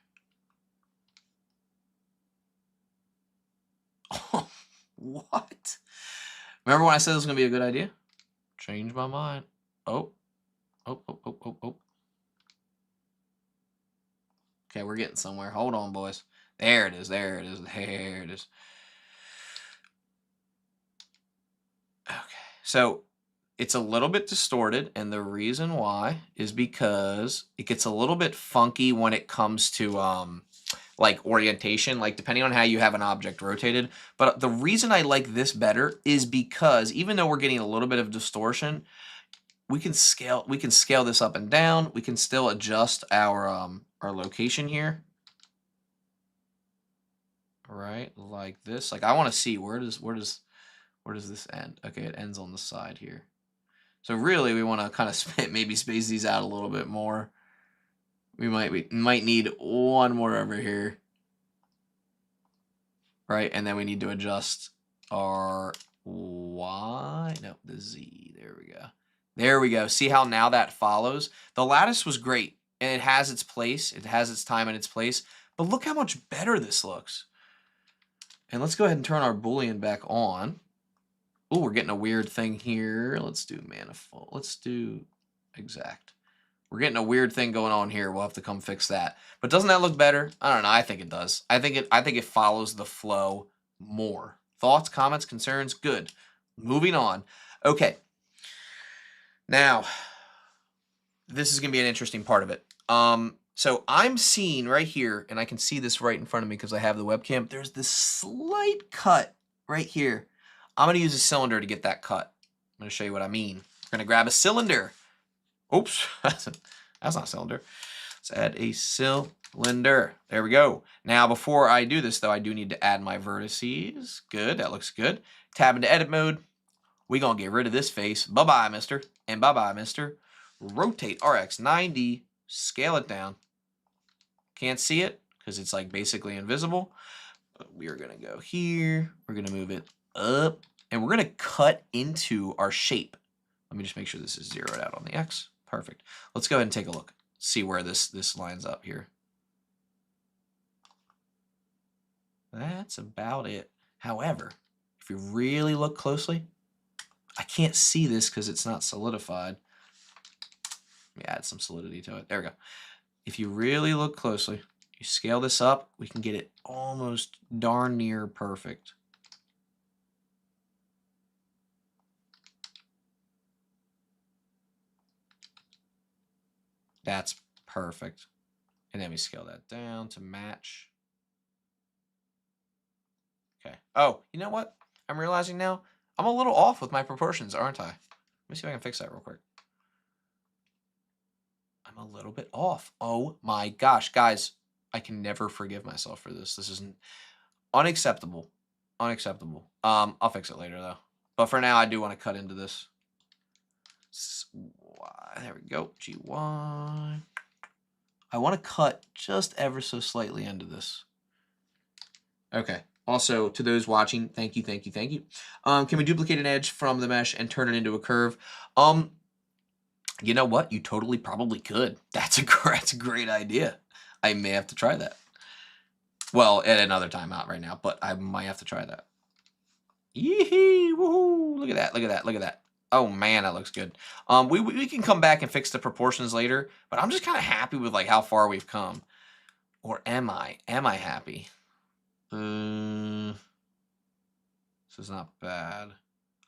Oh, what? Remember when I said this was gonna be a good idea? Change my mind. Oh. Okay, we're getting somewhere. Hold on, boys. There it is. There it is. There it is. Okay, so it's a little bit distorted, and the reason why is because it gets a little bit funky when it comes to like orientation, like depending on how you have an object rotated. But the reason I like this better is because even though we're getting a little bit of distortion, we can scale this up and down. We can still adjust our location here. Right, like this. Like I want to see where does this end? Okay, it ends on the side here. So really, we want to kind of maybe space these out a little bit more. We might need one more over here, right? And then we need to adjust our Y. No, the Z. There we go. There we go. See how now that follows? The lattice was great, and it has its place. It has its time and its place. But look how much better this looks. And let's go ahead and turn our Boolean back on. Oh, we're getting a weird thing here. Let's do manifold. Let's do exact. We're getting a weird thing going on here. We'll have to come fix that. But doesn't that look better? I don't know. I think it does. I think it follows the flow more. Thoughts, comments, concerns? Good. Moving on. Okay. Now, this is going to be an interesting part of it. So I'm seeing right here, and I can see this right in front of me because I have the webcam. There's this slight cut right here. I'm going to use a cylinder to get that cut. I'm going to show you what I mean. We're going to grab a cylinder. Oops, that's not a cylinder. Let's add a cylinder. There we go. Now, before I do this, though, I do need to add my vertices. Good, that looks good. Tab into edit mode. We're going to get rid of this face. Bye-bye, mister. And bye-bye, mister. Rotate RX 90. Scale it down. Can't see it because it's like basically invisible. But we are going to go here. We're going to move it up. And we're going to cut into our shape. Let me just make sure this is zeroed out on the X. Perfect. Let's go ahead and take a look. See where this lines up here. That's about it. However, if you really look closely, I can't see this because it's not solidified. Let me add some solidity to it. There we go. If you really look closely, you scale this up, we can get it almost darn near perfect. That's perfect. And then we scale that down to match. Okay. Oh, you know what? I'm realizing now I'm a little off with my proportions, aren't I? Let me see if I can fix that real quick. I'm a little bit off. Oh my gosh, guys. I can never forgive myself for this. This is unacceptable. Unacceptable. I'll fix it later though. But for now, I do want to cut into this. There we go. GY. I want to cut just ever so slightly into this. Okay. Also, to those watching, thank you, thank you, thank you. Can we duplicate an edge from the mesh and turn it into a curve? You know what? You totally probably could. That's a great idea. I may have to try that. Well, at another time, not right now, but I might have to try that. Yee-hee, woohoo! Look at that, look at that, look at that. Oh man, that looks good. We can come back and fix the proportions later, but I'm just kind of happy with like how far we've come. Or am I? Am I happy? This is not bad.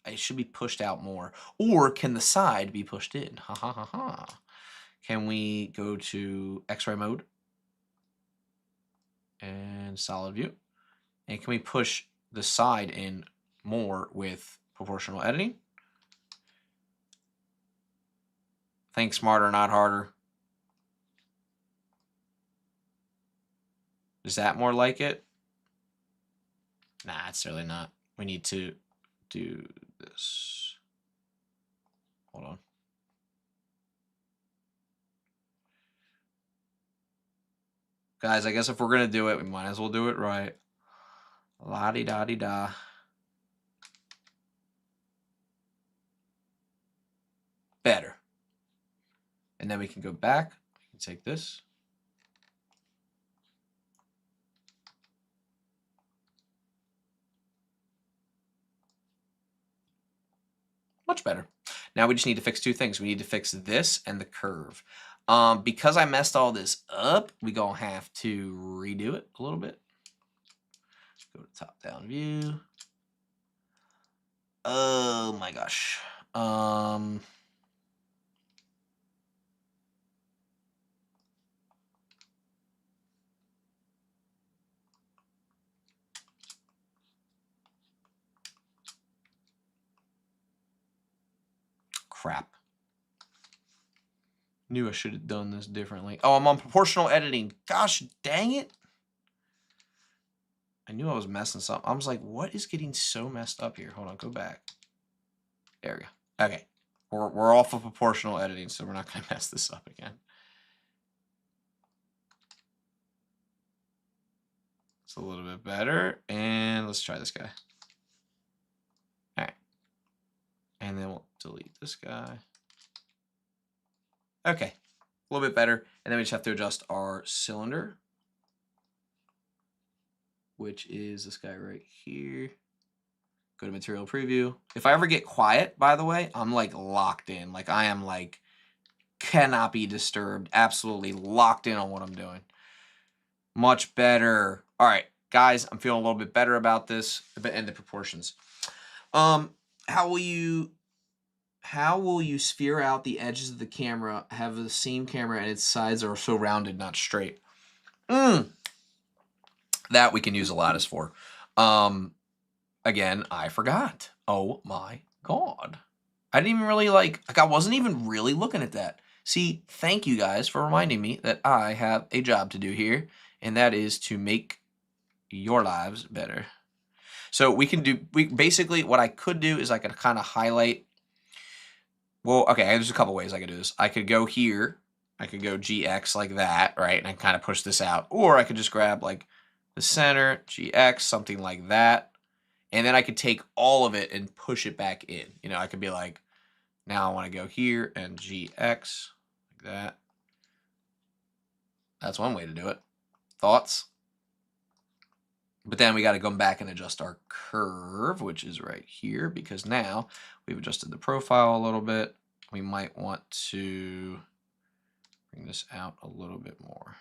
It should be pushed out more. Or can the side be pushed in? Ha ha ha ha. Can we go to X-ray mode? And solid view. And can we push the side in more with proportional editing? Think smarter, not harder. Is that more like it? Nah, it's certainly not. We need to do this. Hold on. Guys, I guess if we're going to do it, we might as well do it right. La-di-da-di-da. Better. And then we can go back. We can take this. Much better. Now we just need to fix two things. We need to fix this and the curve. Because I messed all this up, we gonna have to redo it a little bit. Go to top-down view. Oh my gosh. Crap. Knew I should have done this differently. Oh, I'm on proportional editing. Gosh dang it. I knew I was messing something. I was like, what is getting so messed up here? Hold on, go back. There we go. Okay. We're off of proportional editing, so we're not going to mess this up again. It's a little bit better. And let's try this guy. All right. And then we'll delete this guy. Okay. A little bit better. And then we just have to adjust our cylinder, which is this guy right here. Go to material preview. If I ever get quiet, by the way, I'm like locked in. Like I am like cannot be disturbed. Absolutely locked in on what I'm doing. Much better. All right, guys, I'm feeling a little bit better about this and the proportions. How will you How will you sphere out the edges of the camera, have the same camera and its sides are so rounded, not straight? That we can use a lattice for. Again, I forgot. Oh my god. I didn't even really like I wasn't even really looking at that. See, thank you guys for reminding me that I have a job to do here, and that is to make your lives better. So we basically what I could do is I could kind of highlight. Well, okay, there's a couple ways I could do this. I could go here, I could go GX like that, right? And I kind of push this out. Or I could just grab like the center, GX, something like that. And then I could take all of it and push it back in. You know, I could be like, now I want to go here and GX like that. That's one way to do it. Thoughts? But then we got to come back and adjust our curve, which is right here, because now we've adjusted the profile a little bit. We might want to bring this out a little bit more.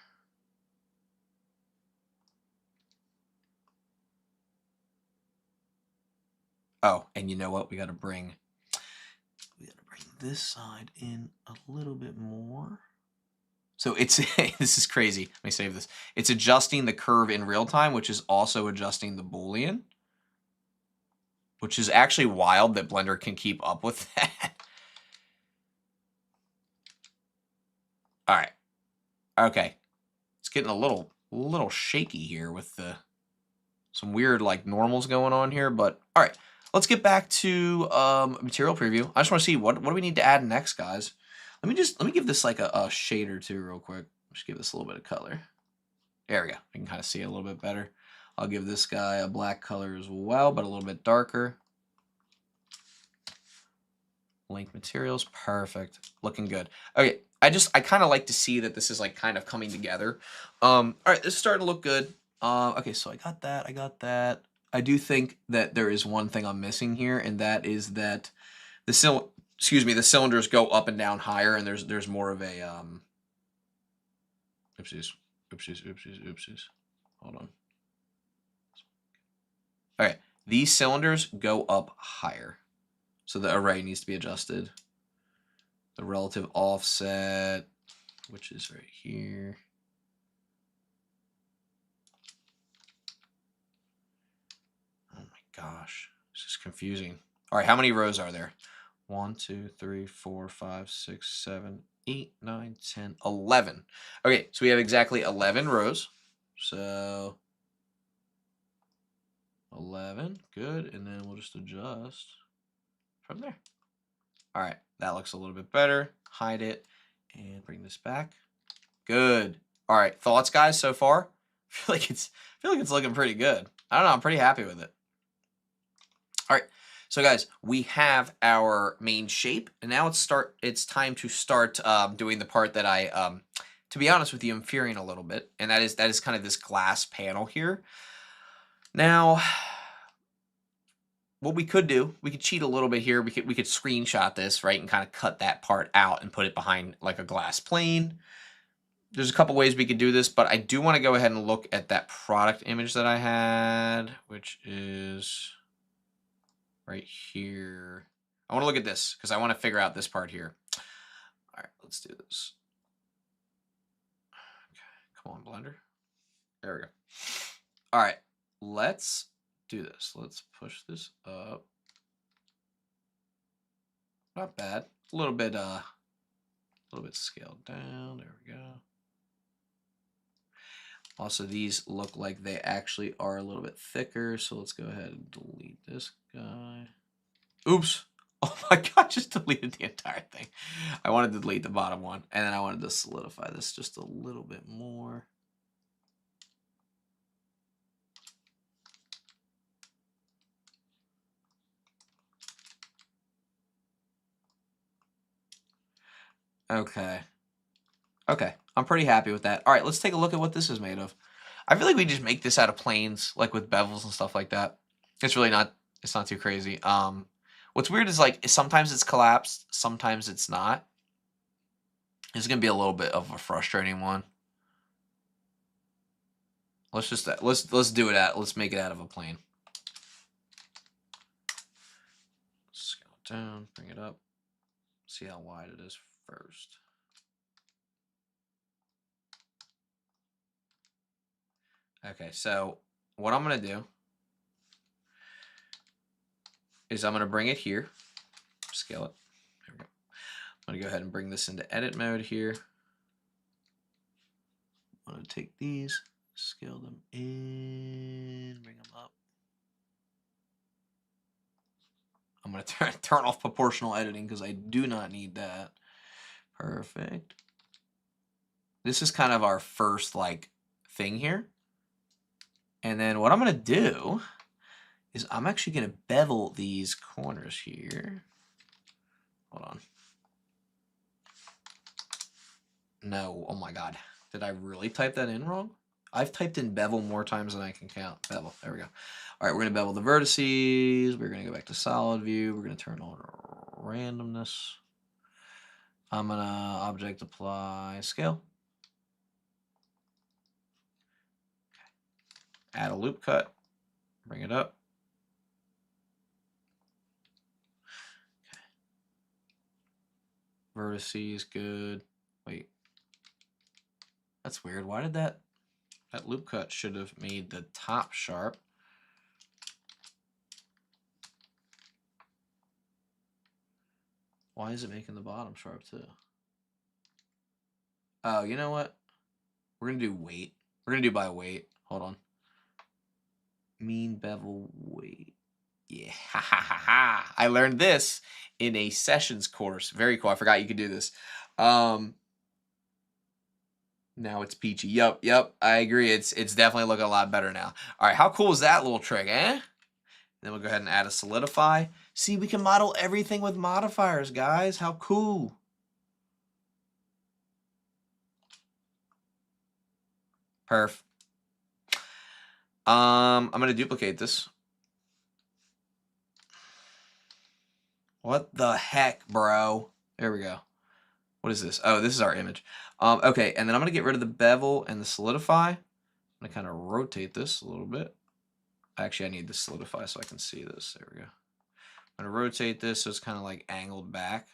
Oh, and you know what? We got to bring this side in a little bit more. So it's this is crazy. Let me save this. It's adjusting the curve in real time, which is also adjusting the Boolean, which is actually wild that Blender can keep up with that. All right. Okay. It's getting a little shaky here with some weird like normals going on here, but all right. Let's get back to material preview. I just want to see what do we need to add next, guys. Let me give this like a shade or two real quick. Just give this a little bit of color. There we go. I can kind of see it a little bit better. I'll give this guy a black color as well, but a little bit darker. Link materials, perfect. Looking good. Okay, I kind of like to see that this is like kind of coming together. All right, this is starting to look good. Okay, so I got that. I do think that there is one thing I'm missing here, and that is that the cylinders go up and down higher, and there's more of a oopsies. Hold on. Okay, these cylinders go up higher, so the array needs to be adjusted. The relative offset, which is right here. Oh my gosh, this is confusing. All right, how many rows are there? 1, 2, 3, 4, 5, 6, 7, 8, 9, 10, 11. Okay, so we have exactly 11 rows. So 11, good, and then we'll just adjust from there. All right, that looks a little bit better. Hide it and bring this back. Good. All right, thoughts, guys, so far? I feel like it's looking pretty good. I don't know, I'm pretty happy with it. All right, so guys, we have our main shape, and now it's time to start doing the part that I, to be honest with you, I'm fearing a little bit, and that is kind of this glass panel here. Now, what we could do, we could cheat a little bit here. We could screenshot this, right, and kind of cut that part out and put it behind like a glass plane. There's a couple ways we could do this, but I do want to go ahead and look at that product image that I had, which is right here. I want to look at this because I want to figure out this part here. All right, let's do this. Okay, come on, Blender. There we go. All right, let's do this. Let's push this up. Not bad. A little bit scaled down. There we go. Also, these look like they actually are a little bit thicker, so let's go ahead and delete this guy. Oops. Oh my god, just deleted the entire thing. I wanted to delete the bottom one, and then I wanted to solidify this just a little bit more. Okay. Okay, I'm pretty happy with that. All right, let's take a look at what this is made of. I feel like we just make this out of planes, like with bevels and stuff like that. It's really not, it's not too crazy. What's weird is like, sometimes it's collapsed, sometimes it's not. It's gonna be a little bit of a frustrating one. Let's just, let's do it let's make it out of a plane. Scale it down, bring it up. See how wide it is first. Okay, so what I'm going to do is I'm going to bring it here, scale it. There we go. I'm going to go ahead and bring this into edit mode here. I'm going to take these, scale them in, bring them up. I'm going to turn off proportional editing because I do not need that. Perfect. This is kind of our first like thing here. And then what I'm going to do is I'm actually going to bevel these corners here. Hold on. No, oh my God. Did I really type that in wrong? I've typed in bevel more times than I can count. Bevel, there we go. All right, we're going to bevel the vertices. We're going to go back to solid view. We're going to turn on randomness. I'm going to object apply scale. Add a loop cut. Bring it up. Vertices, good. Wait. That's weird. Why did that loop cut should have made the top sharp? Why is it making the bottom sharp too? Oh, you know what? We're going to do weight. We're going to do by weight. Hold on. Mean bevel weight. Yeah. Ha ha ha ha. I learned this in a sessions course. Very cool. I forgot you could do this. Now it's peachy. Yep. I agree. It's definitely looking a lot better now. All right. How cool is that little trick, eh? Then we'll go ahead and add a solidify. See, we can model everything with modifiers, guys. How cool. Perf. I'm going to duplicate this. What the heck, bro? There we go. What is this? Oh, this is our image. Okay, and then I'm going to get rid of the bevel and the solidify. I'm going to kind of rotate this a little bit. Actually, I need the solidify so I can see this. There we go. I'm going to rotate this so it's kind of like angled back.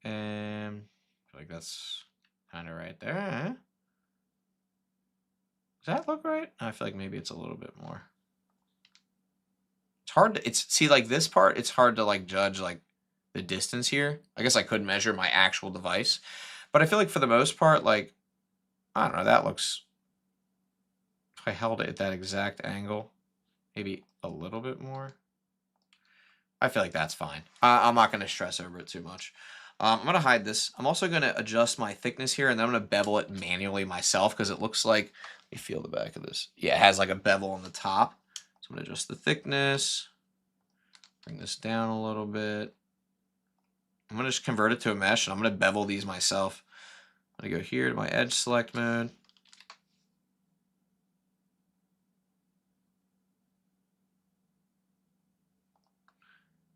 And I feel like that's kind of right there. Huh? Does that look right? I feel like maybe it's a little bit more. It's hard to, see like this part, it's hard to like judge like the distance here. I guess I could measure my actual device, but I feel like for the most part, like, I don't know, that looks, if I held it at that exact angle, maybe a little bit more. I feel like that's fine. I'm not going to stress over it too much. I'm going to hide this. I'm also going to adjust my thickness here, and then I'm going to bevel it manually myself because it looks like, let me feel the back of this. Yeah, it has like a bevel on the top. So I'm going to adjust the thickness, bring this down a little bit. I'm going to just convert it to a mesh, and I'm going to bevel these myself. I'm going to go here to my edge select mode.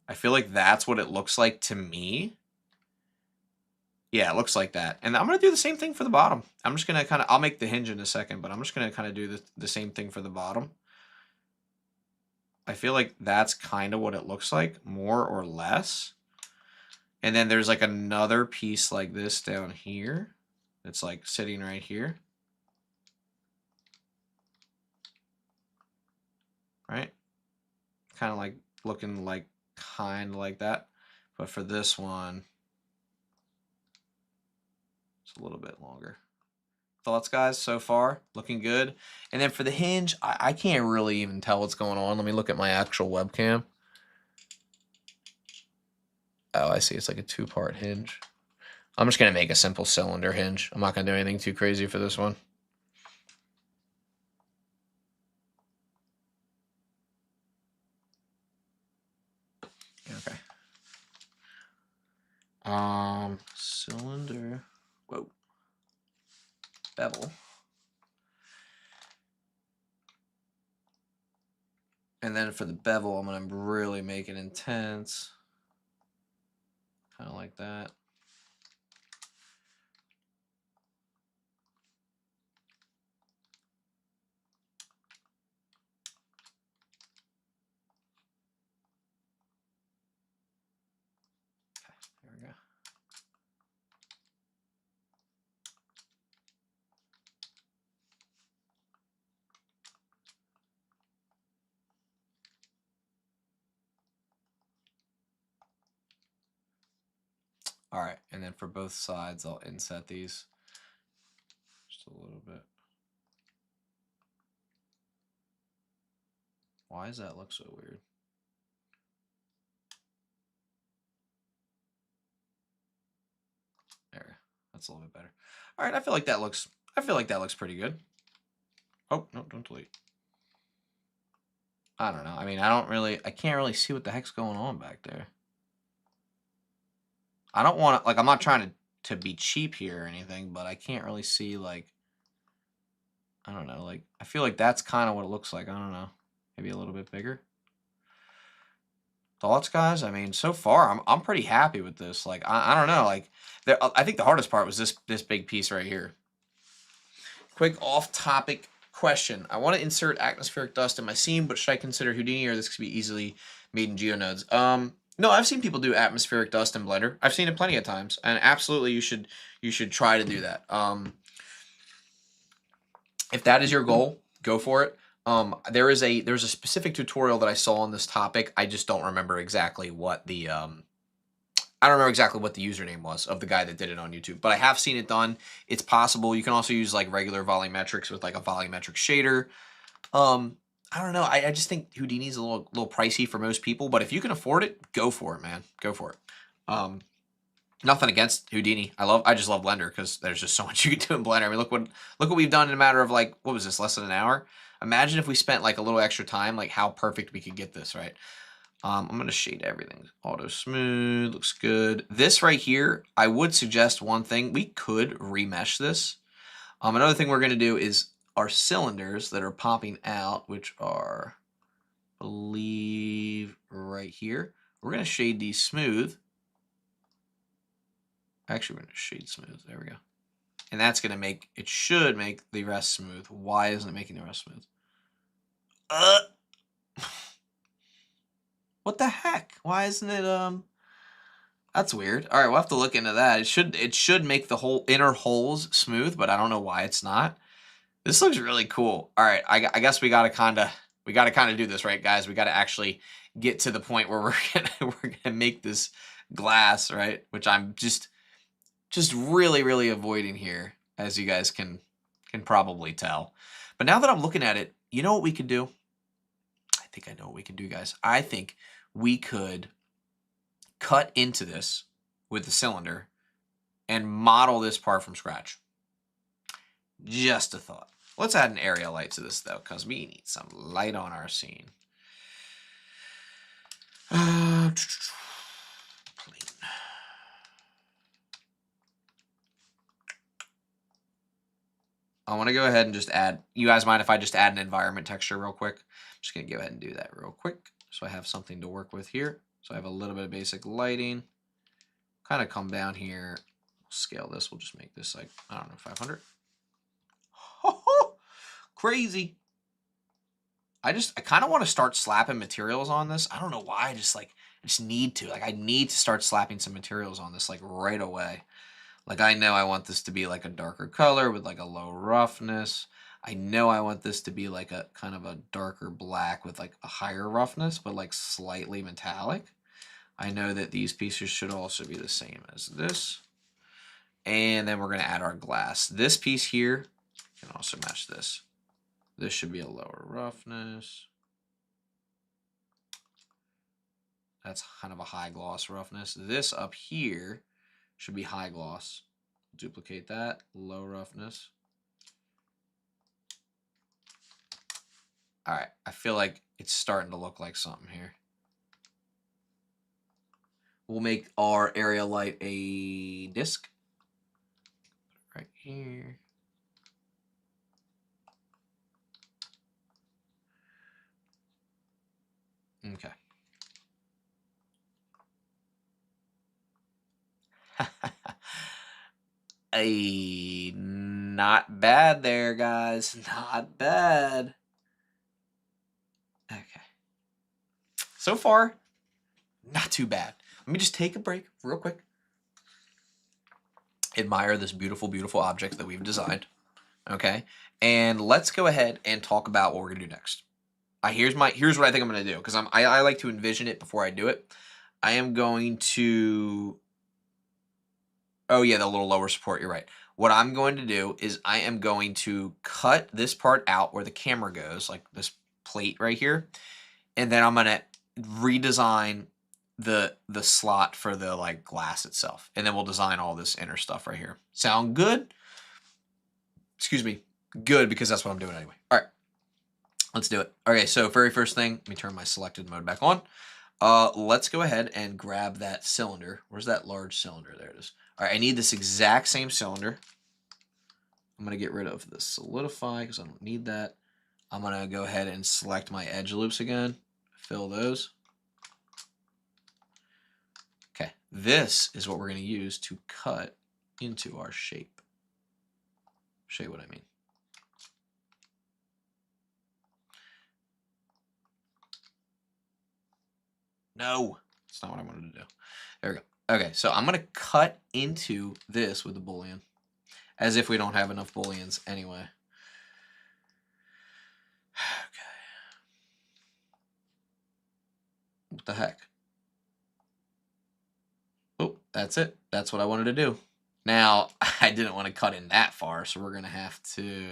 I feel like that's what it looks like to me. Yeah, it looks like that. And I'm going to do the same thing for the bottom. I'm just going to kind of, I'll make the hinge in a second, but I'm just going to kind of do the same thing for the bottom. I feel like that's kind of what it looks like, more or less. And then there's like another piece like this down here. It's like sitting right here. Right? Kind of like looking like kind of like that. But for this one, it's a little bit longer. Thoughts, guys, so far? Looking good. And then for the hinge, I can't really even tell what's going on. Let me look at my actual webcam. Oh, I see. It's like a two-part hinge. I'm just going to make a simple cylinder hinge. I'm not going to do anything too crazy for this one. Okay. Cylinder. Whoa. Bevel. And then for the bevel, I'm going to really make it intense. Kind of like that. All right, and then for both sides, I'll inset these just a little bit. Why does that look so weird? There, that's a little bit better. All right, I feel like that looks pretty good. Oh, no, don't delete. I don't know. I mean, I can't really see what the heck's going on back there. I don't want to, like, I'm not trying to be cheap here or anything, but I can't really see, like, I don't know, like, I feel like that's kind of what it looks like. I don't know. Maybe a little bit bigger. Thoughts, guys? I mean, so far, I'm pretty happy with this. Like, I don't know, like, I think the hardest part was this big piece right here. Quick off-topic question. I want to insert atmospheric dust in my scene, but should I consider Houdini or this could be easily made in GeoNodes? No, I've seen people do atmospheric dust in Blender. I've seen it plenty of times, and absolutely you should try to do that. If that is your goal, go for it. There's a specific tutorial that I saw on this topic. I just don't remember exactly what the I don't remember exactly what the username was of the guy that did it on YouTube, but I have seen it done. It's possible. You can also use like regular volumetrics with like a volumetric shader. I don't know. I just think Houdini's a little pricey for most people, but if you can afford it, go for it, man. Go for it. Nothing against Houdini. I just love Blender because there's just so much you can do in Blender. I mean, look what we've done in a matter of like, what was this, less than an hour? Imagine if we spent like a little extra time, like how perfect we could get this, right? I'm going to shade everything. Auto smooth, looks good. This right here, I would suggest one thing. We could remesh this. Another thing we're going to do is our cylinders that are popping out, which are, I believe, right here. We're going to shade these smooth. Actually, we're going to shade smooth. There we go. And that's going to make, it should make the rest smooth. Why isn't it making the rest smooth? What the heck? Why isn't it, that's weird. All right, we'll have to look into that. It should make the whole inner holes smooth, but I don't know why it's not. This looks really cool. All right, I guess we gotta kind of do this, right, guys? We gotta actually get to the point where we're gonna make this glass, right? Which I'm just really avoiding here, as you guys can probably tell. But now that I'm looking at it, you know what we could do? I think I know what we can do, guys. I think we could cut into this with the cylinder and model this part from scratch. Just a thought. Let's add an area light to this, though, because we need some light on our scene. Clean. I want to go ahead and just add, you guys mind if I just add an environment texture real quick? I'm just going to go ahead and do that real quick so I have something to work with here. So I have a little bit of basic lighting. Kind of come down here, scale this. We'll just make this like, I don't know, 500. Crazy. I kind of want to start slapping materials on this. I don't know why. I just need to. Like, I need to start slapping some materials on this like right away. Like, I know I want this to be like a darker color with like a low roughness. I know I want this to be like a kind of a darker black with like a higher roughness, but like slightly metallic. I know that these pieces should also be the same as this. And then we're going to add our glass. This piece here can also match this. This should be a lower roughness. That's kind of a high gloss roughness. This up here should be high gloss. Duplicate that, low roughness. All right, I feel like it's starting to look like something here. We'll make our area light a disc. Right here. Okay. Not bad there, guys. Not bad. Okay. So far, not too bad. Let me just take a break real quick. Admire this beautiful, beautiful object that we've designed. Okay. And let's go ahead and talk about what we're gonna do next. Here's what I think I'm gonna do, because I like to envision it before I do it. I am going to Oh yeah, the little lower support, you're right. What I'm going to do is I am going to cut this part out where the camera goes, like this plate right here, and then I'm gonna redesign the slot for the like glass itself, and then we'll design all this inner stuff right here. Sound good? Excuse me. Good, because that's what I'm doing anyway. All right, let's do it. Okay, so very first thing, let me turn my selected mode back on. Let's go ahead and grab that cylinder. Where's that large cylinder? There it is. All right, I need this exact same cylinder. I'm going to get rid of the solidify because I don't need that. I'm going to go ahead and select my edge loops again. Fill those. Okay, this is what we're going to use to cut into our shape. Show you what I mean. No, that's not what I wanted to do. There we go. Okay, so I'm going to cut into this with the boolean, as if we don't have enough booleans anyway. Okay. What the heck? Oh, that's it. That's what I wanted to do. Now, I didn't want to cut in that far, so we're going to have to...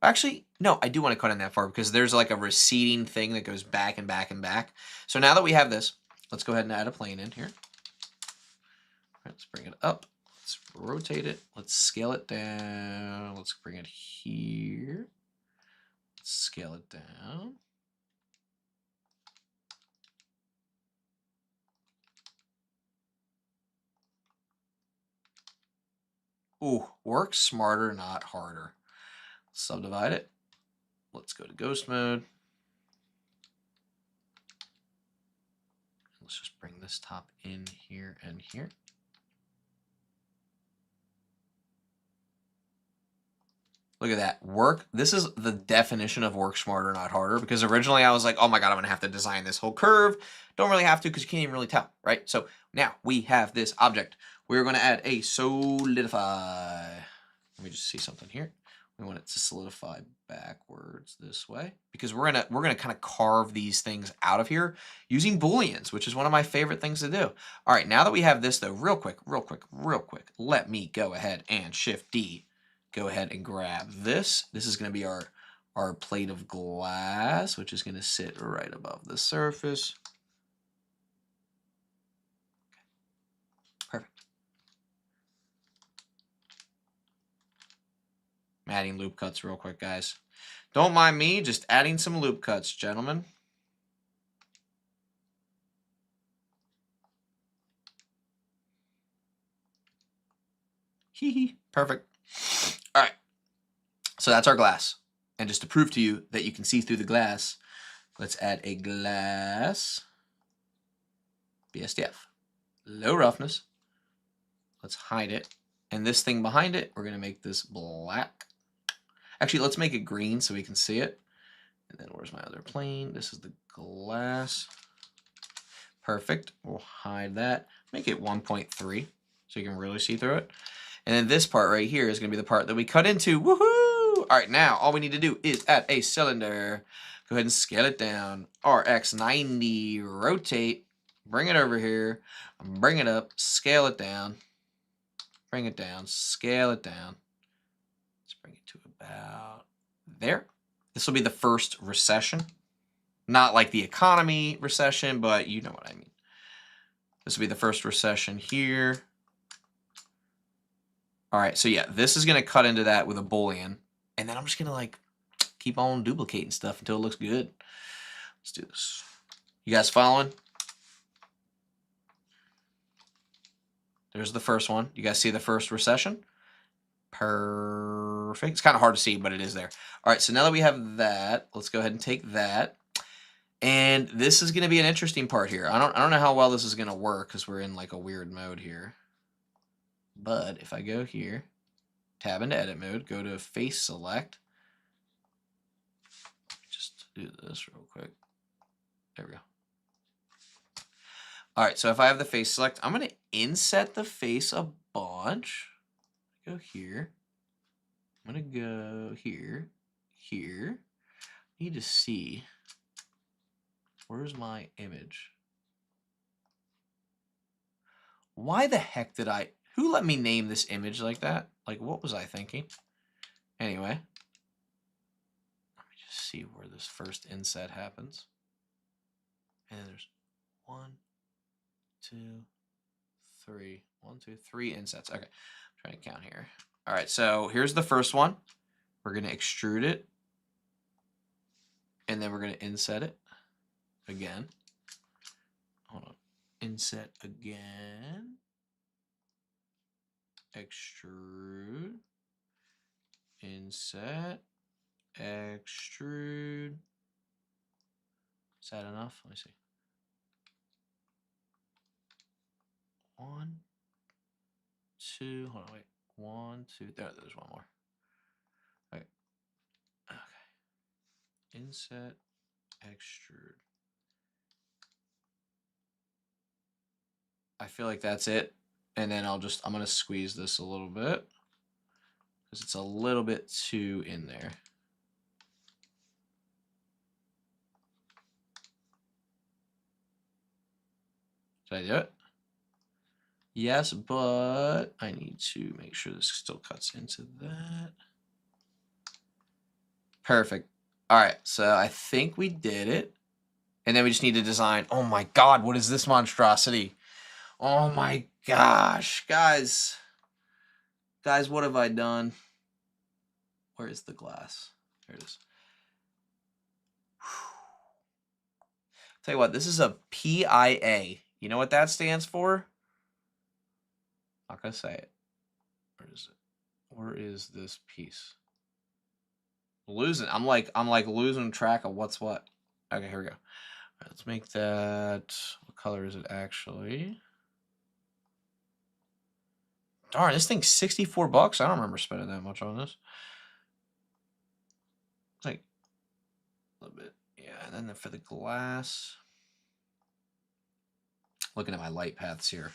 Actually, no, I do want to cut in that far because there's like a receding thing that goes back and back and back. So now that we have this, let's go ahead and add a plane in here. Let's bring it up. Let's rotate it. Let's scale it down. Let's bring it here. Let's scale it down. Ooh, work smarter, not harder. Subdivide it. Let's go to ghost mode. Let's just bring this top in here and here. Look at that. Work. This is the definition of work smarter, not harder, because originally I was like, oh my God, I'm going to have to design this whole curve. Don't really have to because you can't even really tell, right? So now we have this object. We're going to add a solidify. Let me just see something here. We want it to solidify backwards this way because we're gonna kind of carve these things out of here using booleans, which is one of my favorite things to do. All right, now that we have this though, real quick, let me go ahead and Shift D. Go ahead and grab this. This is going to be our plate of glass, which is going to sit right above the surface. Perfect. I'm adding loop cuts real quick, guys. Don't mind me, just adding some loop cuts, gentlemen. Hee hee. Perfect. All right. So that's our glass. And just to prove to you that you can see through the glass, let's add a glass BSDF. Low roughness. Let's hide it. And this thing behind it, we're going to make this black. Actually, let's make it green so we can see it. And then where's my other plane? This is the glass. Perfect. We'll hide that. Make it 1.3 so you can really see through it. And then this part right here is going to be the part that we cut into. Woohoo! All right, now all we need to do is add a cylinder. Go ahead and scale it down. RX90, rotate, bring it over here, bring it up, scale it down, bring it down, scale it down. Let's bring it to about there. This will be the first recession. Not like the economy recession, but you know what I mean. This will be the first recession here. All right, so yeah, this is going to cut into that with a boolean. And then I'm just going to like keep on duplicating stuff until it looks good. Let's do this. You guys following? There's the first one. You guys see the first recession? Perfect. It's kind of hard to see, but it is there. All right, so now that we have that, let's go ahead and take that. And this is going to be an interesting part here. I don't know how well this is going to work because we're in like a weird mode here. But if I go here, tab into edit mode, go to face select. Just do this real quick. There we go. All right, so if I have the face select, I'm going to inset the face a bunch. Go here. I'm going to go here, here. Need to see, where's my image? Why the heck did I... Who let me name this image like that? Like, what was I thinking? Anyway, let me just see where this first inset happens. And there's 1, 2, 3. 1, 2, 3 insets. Okay, I'm trying to count here. All right, so here's the first one. We're going to extrude it. And then we're going to inset it again. Hold on. Inset again. Extrude. Inset. Extrude. Is that enough? Let me see. 1, 2. Hold on, wait. 1, 2. There's one more. Okay. Inset. Extrude. I feel like that's it. And then I'm going to squeeze this a little bit because it's a little bit too in there. Did I do it? Yes, but I need to make sure this still cuts into that. Perfect. All right, so I think we did it. And then we just need to design. Oh my God, what is this monstrosity? Oh my gosh, guys. Guys, what have I done? Where is the glass? There it is. Tell you what, this is a PIA. You know what that stands for? Not gonna say it. Where is it? Where is this piece? Losing. I'm like losing track of what's what. Okay, here we go. Right, let's make that. What color is it actually? Darn, this thing's $64. I don't remember spending that much on this. It's like a little bit. Yeah, and then for the glass. Looking at my light paths here.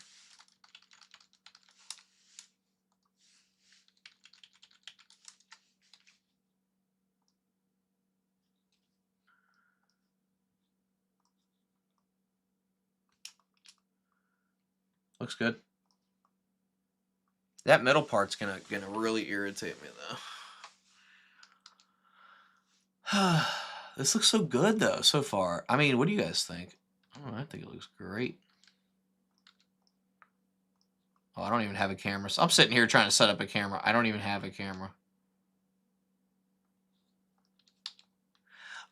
Looks good. That middle part's gonna really irritate me though. This looks so good though so far. I mean, what do you guys think? I don't know, I think it looks great. Oh, I don't even have a camera. So I'm sitting here trying to set up a camera. I don't even have a camera.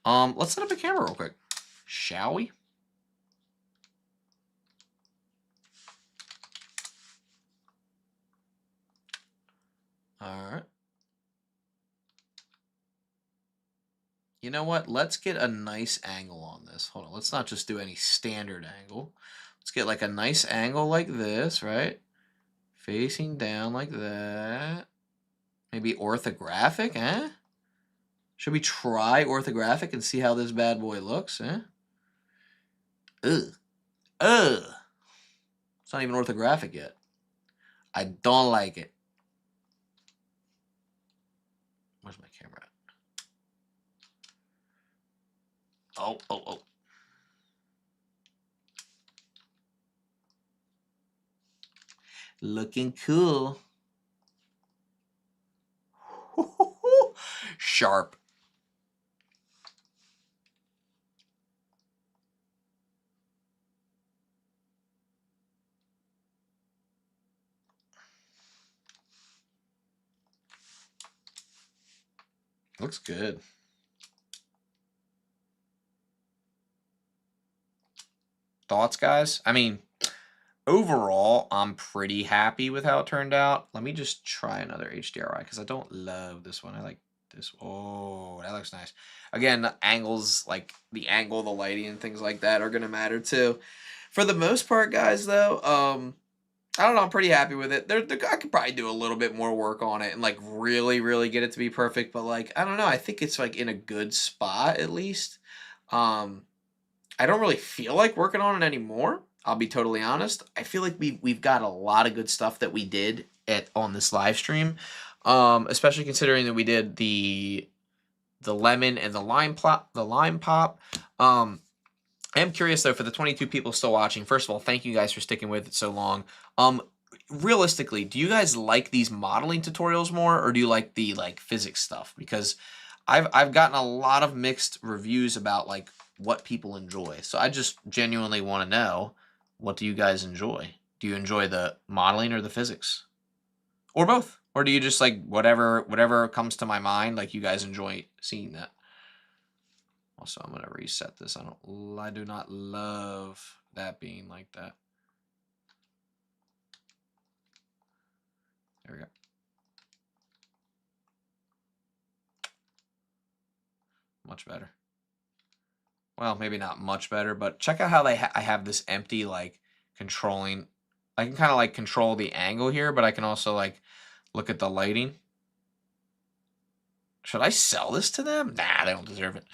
Let's set up a camera real quick. Shall we? All right. You know what? Let's get a nice angle on this. Hold on. Let's not just do any standard angle. Let's get like a nice angle like this, right? Facing down like that. Maybe orthographic, eh? Should we try orthographic and see how this bad boy looks, eh? Ugh. Ugh. It's not even orthographic yet. I don't like it. Where's my camera at? Oh. Looking cool. Sharp. Looks good. Thoughts, guys? I mean, overall, I'm pretty happy with how it turned out. Let me just try another HDRI because I don't love this one. I like this. Oh, that looks nice. Again, the angles, like the angle, the lighting, and things like that are going to matter too. For the most part, guys, though, I don't know. I'm pretty happy with it. I could probably do a little bit more work on it and like really, really get it to be perfect. But like, I don't know. I think it's like in a good spot at least. I don't really feel like working on it anymore. I'll be totally honest. I feel like we've got a lot of good stuff that we did on this live stream, especially considering that we did the lemon and the lime pop. I am curious though, for the 22 people still watching. First of all, thank you guys for sticking with it so long. realistically, do you guys like these modeling tutorials more, or do you like the like physics stuff? Because I've gotten a lot of mixed reviews about like what people enjoy. So I just genuinely want to know, what do you guys enjoy? Do you enjoy the modeling or the physics? Or both? Or do you just like whatever comes to my mind, like you guys enjoy seeing that? Also, I'm gonna reset this. I do not love that being like that. There we go. Much better. Well, maybe not much better, but check out how I have this empty, like, controlling. I can kind of like control the angle here, but I can also like look at the lighting. Should I sell this to them? Nah, they don't deserve it.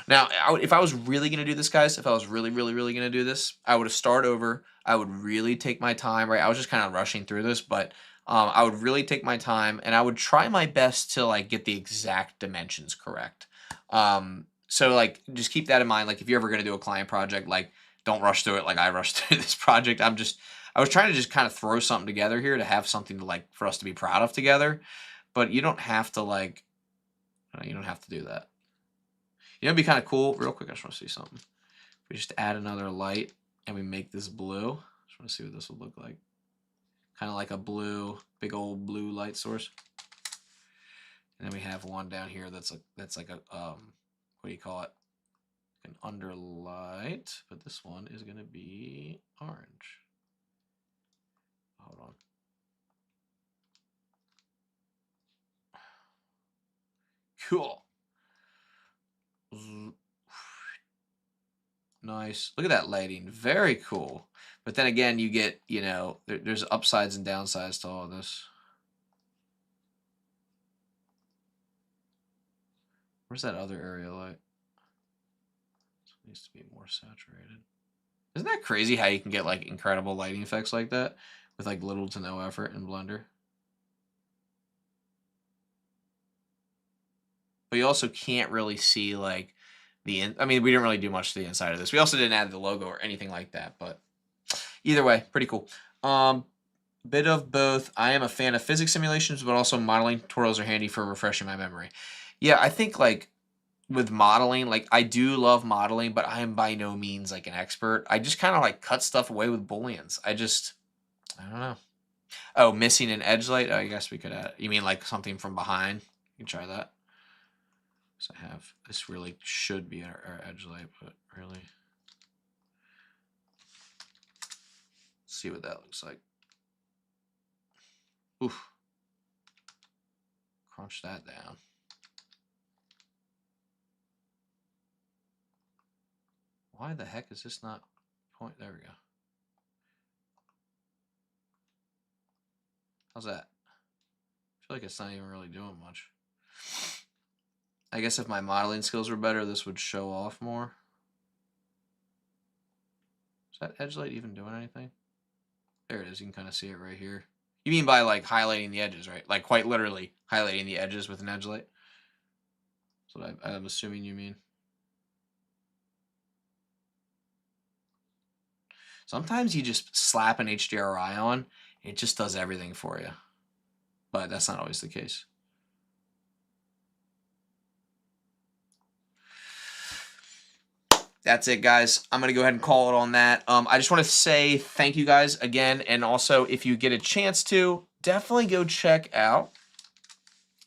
Now, if I was really going to do this, guys, if I was really, really, really going to do this, I would have started over. I would really take my time, right? I was just kind of rushing through this, but I would really take my time, and I would try my best to, like, get the exact dimensions correct. So, like, just keep that in mind. Like, if you're ever going to do a client project, like, don't rush through it like I rushed through this project. I was trying to just kind of throw something together here to have something to, like, for us to be proud of together. But you don't have to, like, you don't have to do that. You know, it'd be kind of cool. Real quick, I just want to see something. We just add another light and we make this blue. Just want to see what this would look like. Kind of like a blue, big old blue light source. And then we have one down here that's like a what do you call it? An underlight, but this one is gonna be orange. Hold on. Cool. Nice. Look at that lighting. Very cool. But then again, you get, you know, there's upsides and downsides to all of this. Where's that other area light? It needs to be more saturated. Isn't that crazy how you can get like incredible lighting effects like that with like little to no effort in Blender? But you also can't really see like I mean, we didn't really do much to the inside of this. We also didn't add the logo or anything like that, but either way, pretty cool. Bit of both. I am a fan of physics simulations, but also modeling tutorials are handy for refreshing my memory. Yeah, I think like with modeling, like I do love modeling, but I am by no means like an expert. I just kind of like cut stuff away with booleans. I don't know. Oh, missing an edge light. Oh, I guess we could add. You mean like something from behind? You can try that. So I have this. Really should be our edge light, but really, let's see what that looks like. Oof. Crunch that down. Why the heck is this not point? There we go. How's that? I feel like it's not even really doing much. I guess if my modeling skills were better, this would show off more. Is that edge light even doing anything? There it is. You can kind of see it right here. You mean by like highlighting the edges, right? Like quite literally highlighting the edges with an edge light? That's what I'm assuming you mean. Sometimes you just slap an HDRI on, it just does everything for you. But that's not always the case. That's it, guys. I'm going to go ahead and call it on that. I just want to say thank you guys again. And also, if you get a chance to, definitely go check out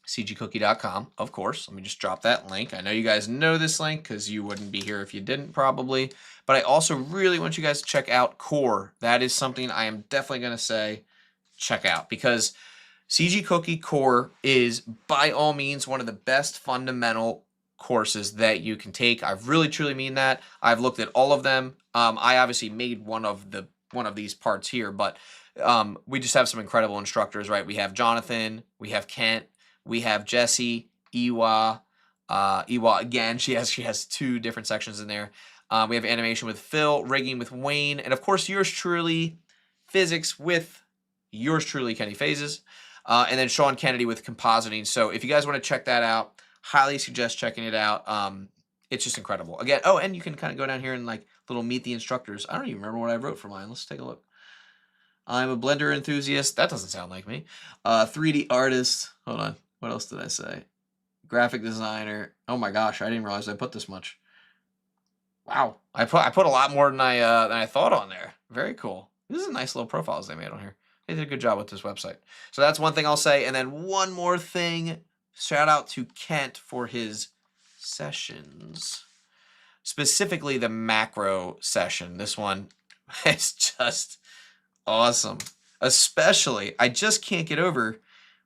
cgcookie.com, of course. Let me just drop that link. I know you guys know this link because you wouldn't be here if you didn't, probably. But I also really want you guys to check out Core. That is something I am definitely going to say check out because CG Cookie Core is, by all means, one of the best fundamental courses that you can take. I really truly mean that. I've looked at all of them. I obviously made one of these parts here, but we just have some incredible instructors, right? We have Jonathan, we have Kent, we have Jesse, Iwa. Iwa again, she has two different sections in there. We have animation with Phil, rigging with Wayne, and of course yours truly, physics with yours truly, Kenny Phases. And then Sean Kennedy with compositing. So if you guys want to check that out, highly suggest checking it out. It's just incredible. Again, oh, and you can kind of go down here and like little meet the instructors. I don't even remember what I wrote for mine. Let's take a look. I'm a Blender enthusiast. That doesn't sound like me. 3D artist. Hold on. What else did I say? Graphic designer. Oh my gosh, I didn't realize I put this much. Wow, I put a lot more than I thought on there. Very cool. This is a nice little profiles they made on here. They did a good job with this website. So that's one thing I'll say. And then one more thing. Shout out to Kent for his sessions. Specifically the macro session. This one is just awesome. Especially, I just can't get over,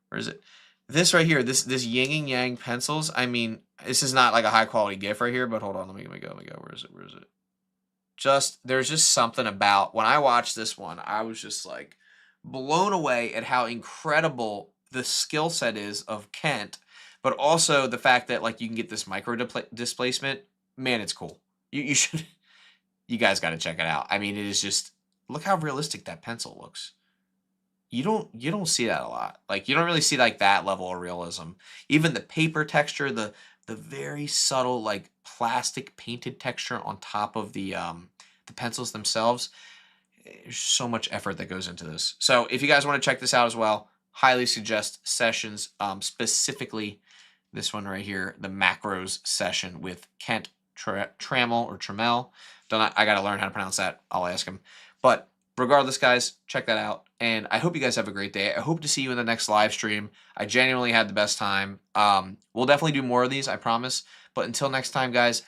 where is it? This right here, this yin and yang pencils. I mean, this is not like a high quality GIF right here, but hold on, let me go. Where is it? There's just something about, when I watched this one, I was just like blown away at how incredible the skill set is of Kent, but also the fact that like you can get this micro displacement. Man, it's cool. You should, you guys got to check it out. I mean, it is just, look how realistic that pencil looks. You don't see that a lot. Like, you don't really see like that level of realism. Even the paper texture, the very subtle like plastic painted texture on top of the pencils themselves. There's so much effort that goes into this. So if you guys want to check this out as well, highly suggest sessions, specifically this one right here, the macros session with Kent Trammell or Trammell. I got to learn how to pronounce that. I'll ask him. But regardless, guys, check that out. And I hope you guys have a great day. I hope to see you in the next live stream. I genuinely had the best time. We'll definitely do more of these, I promise. But until next time, guys,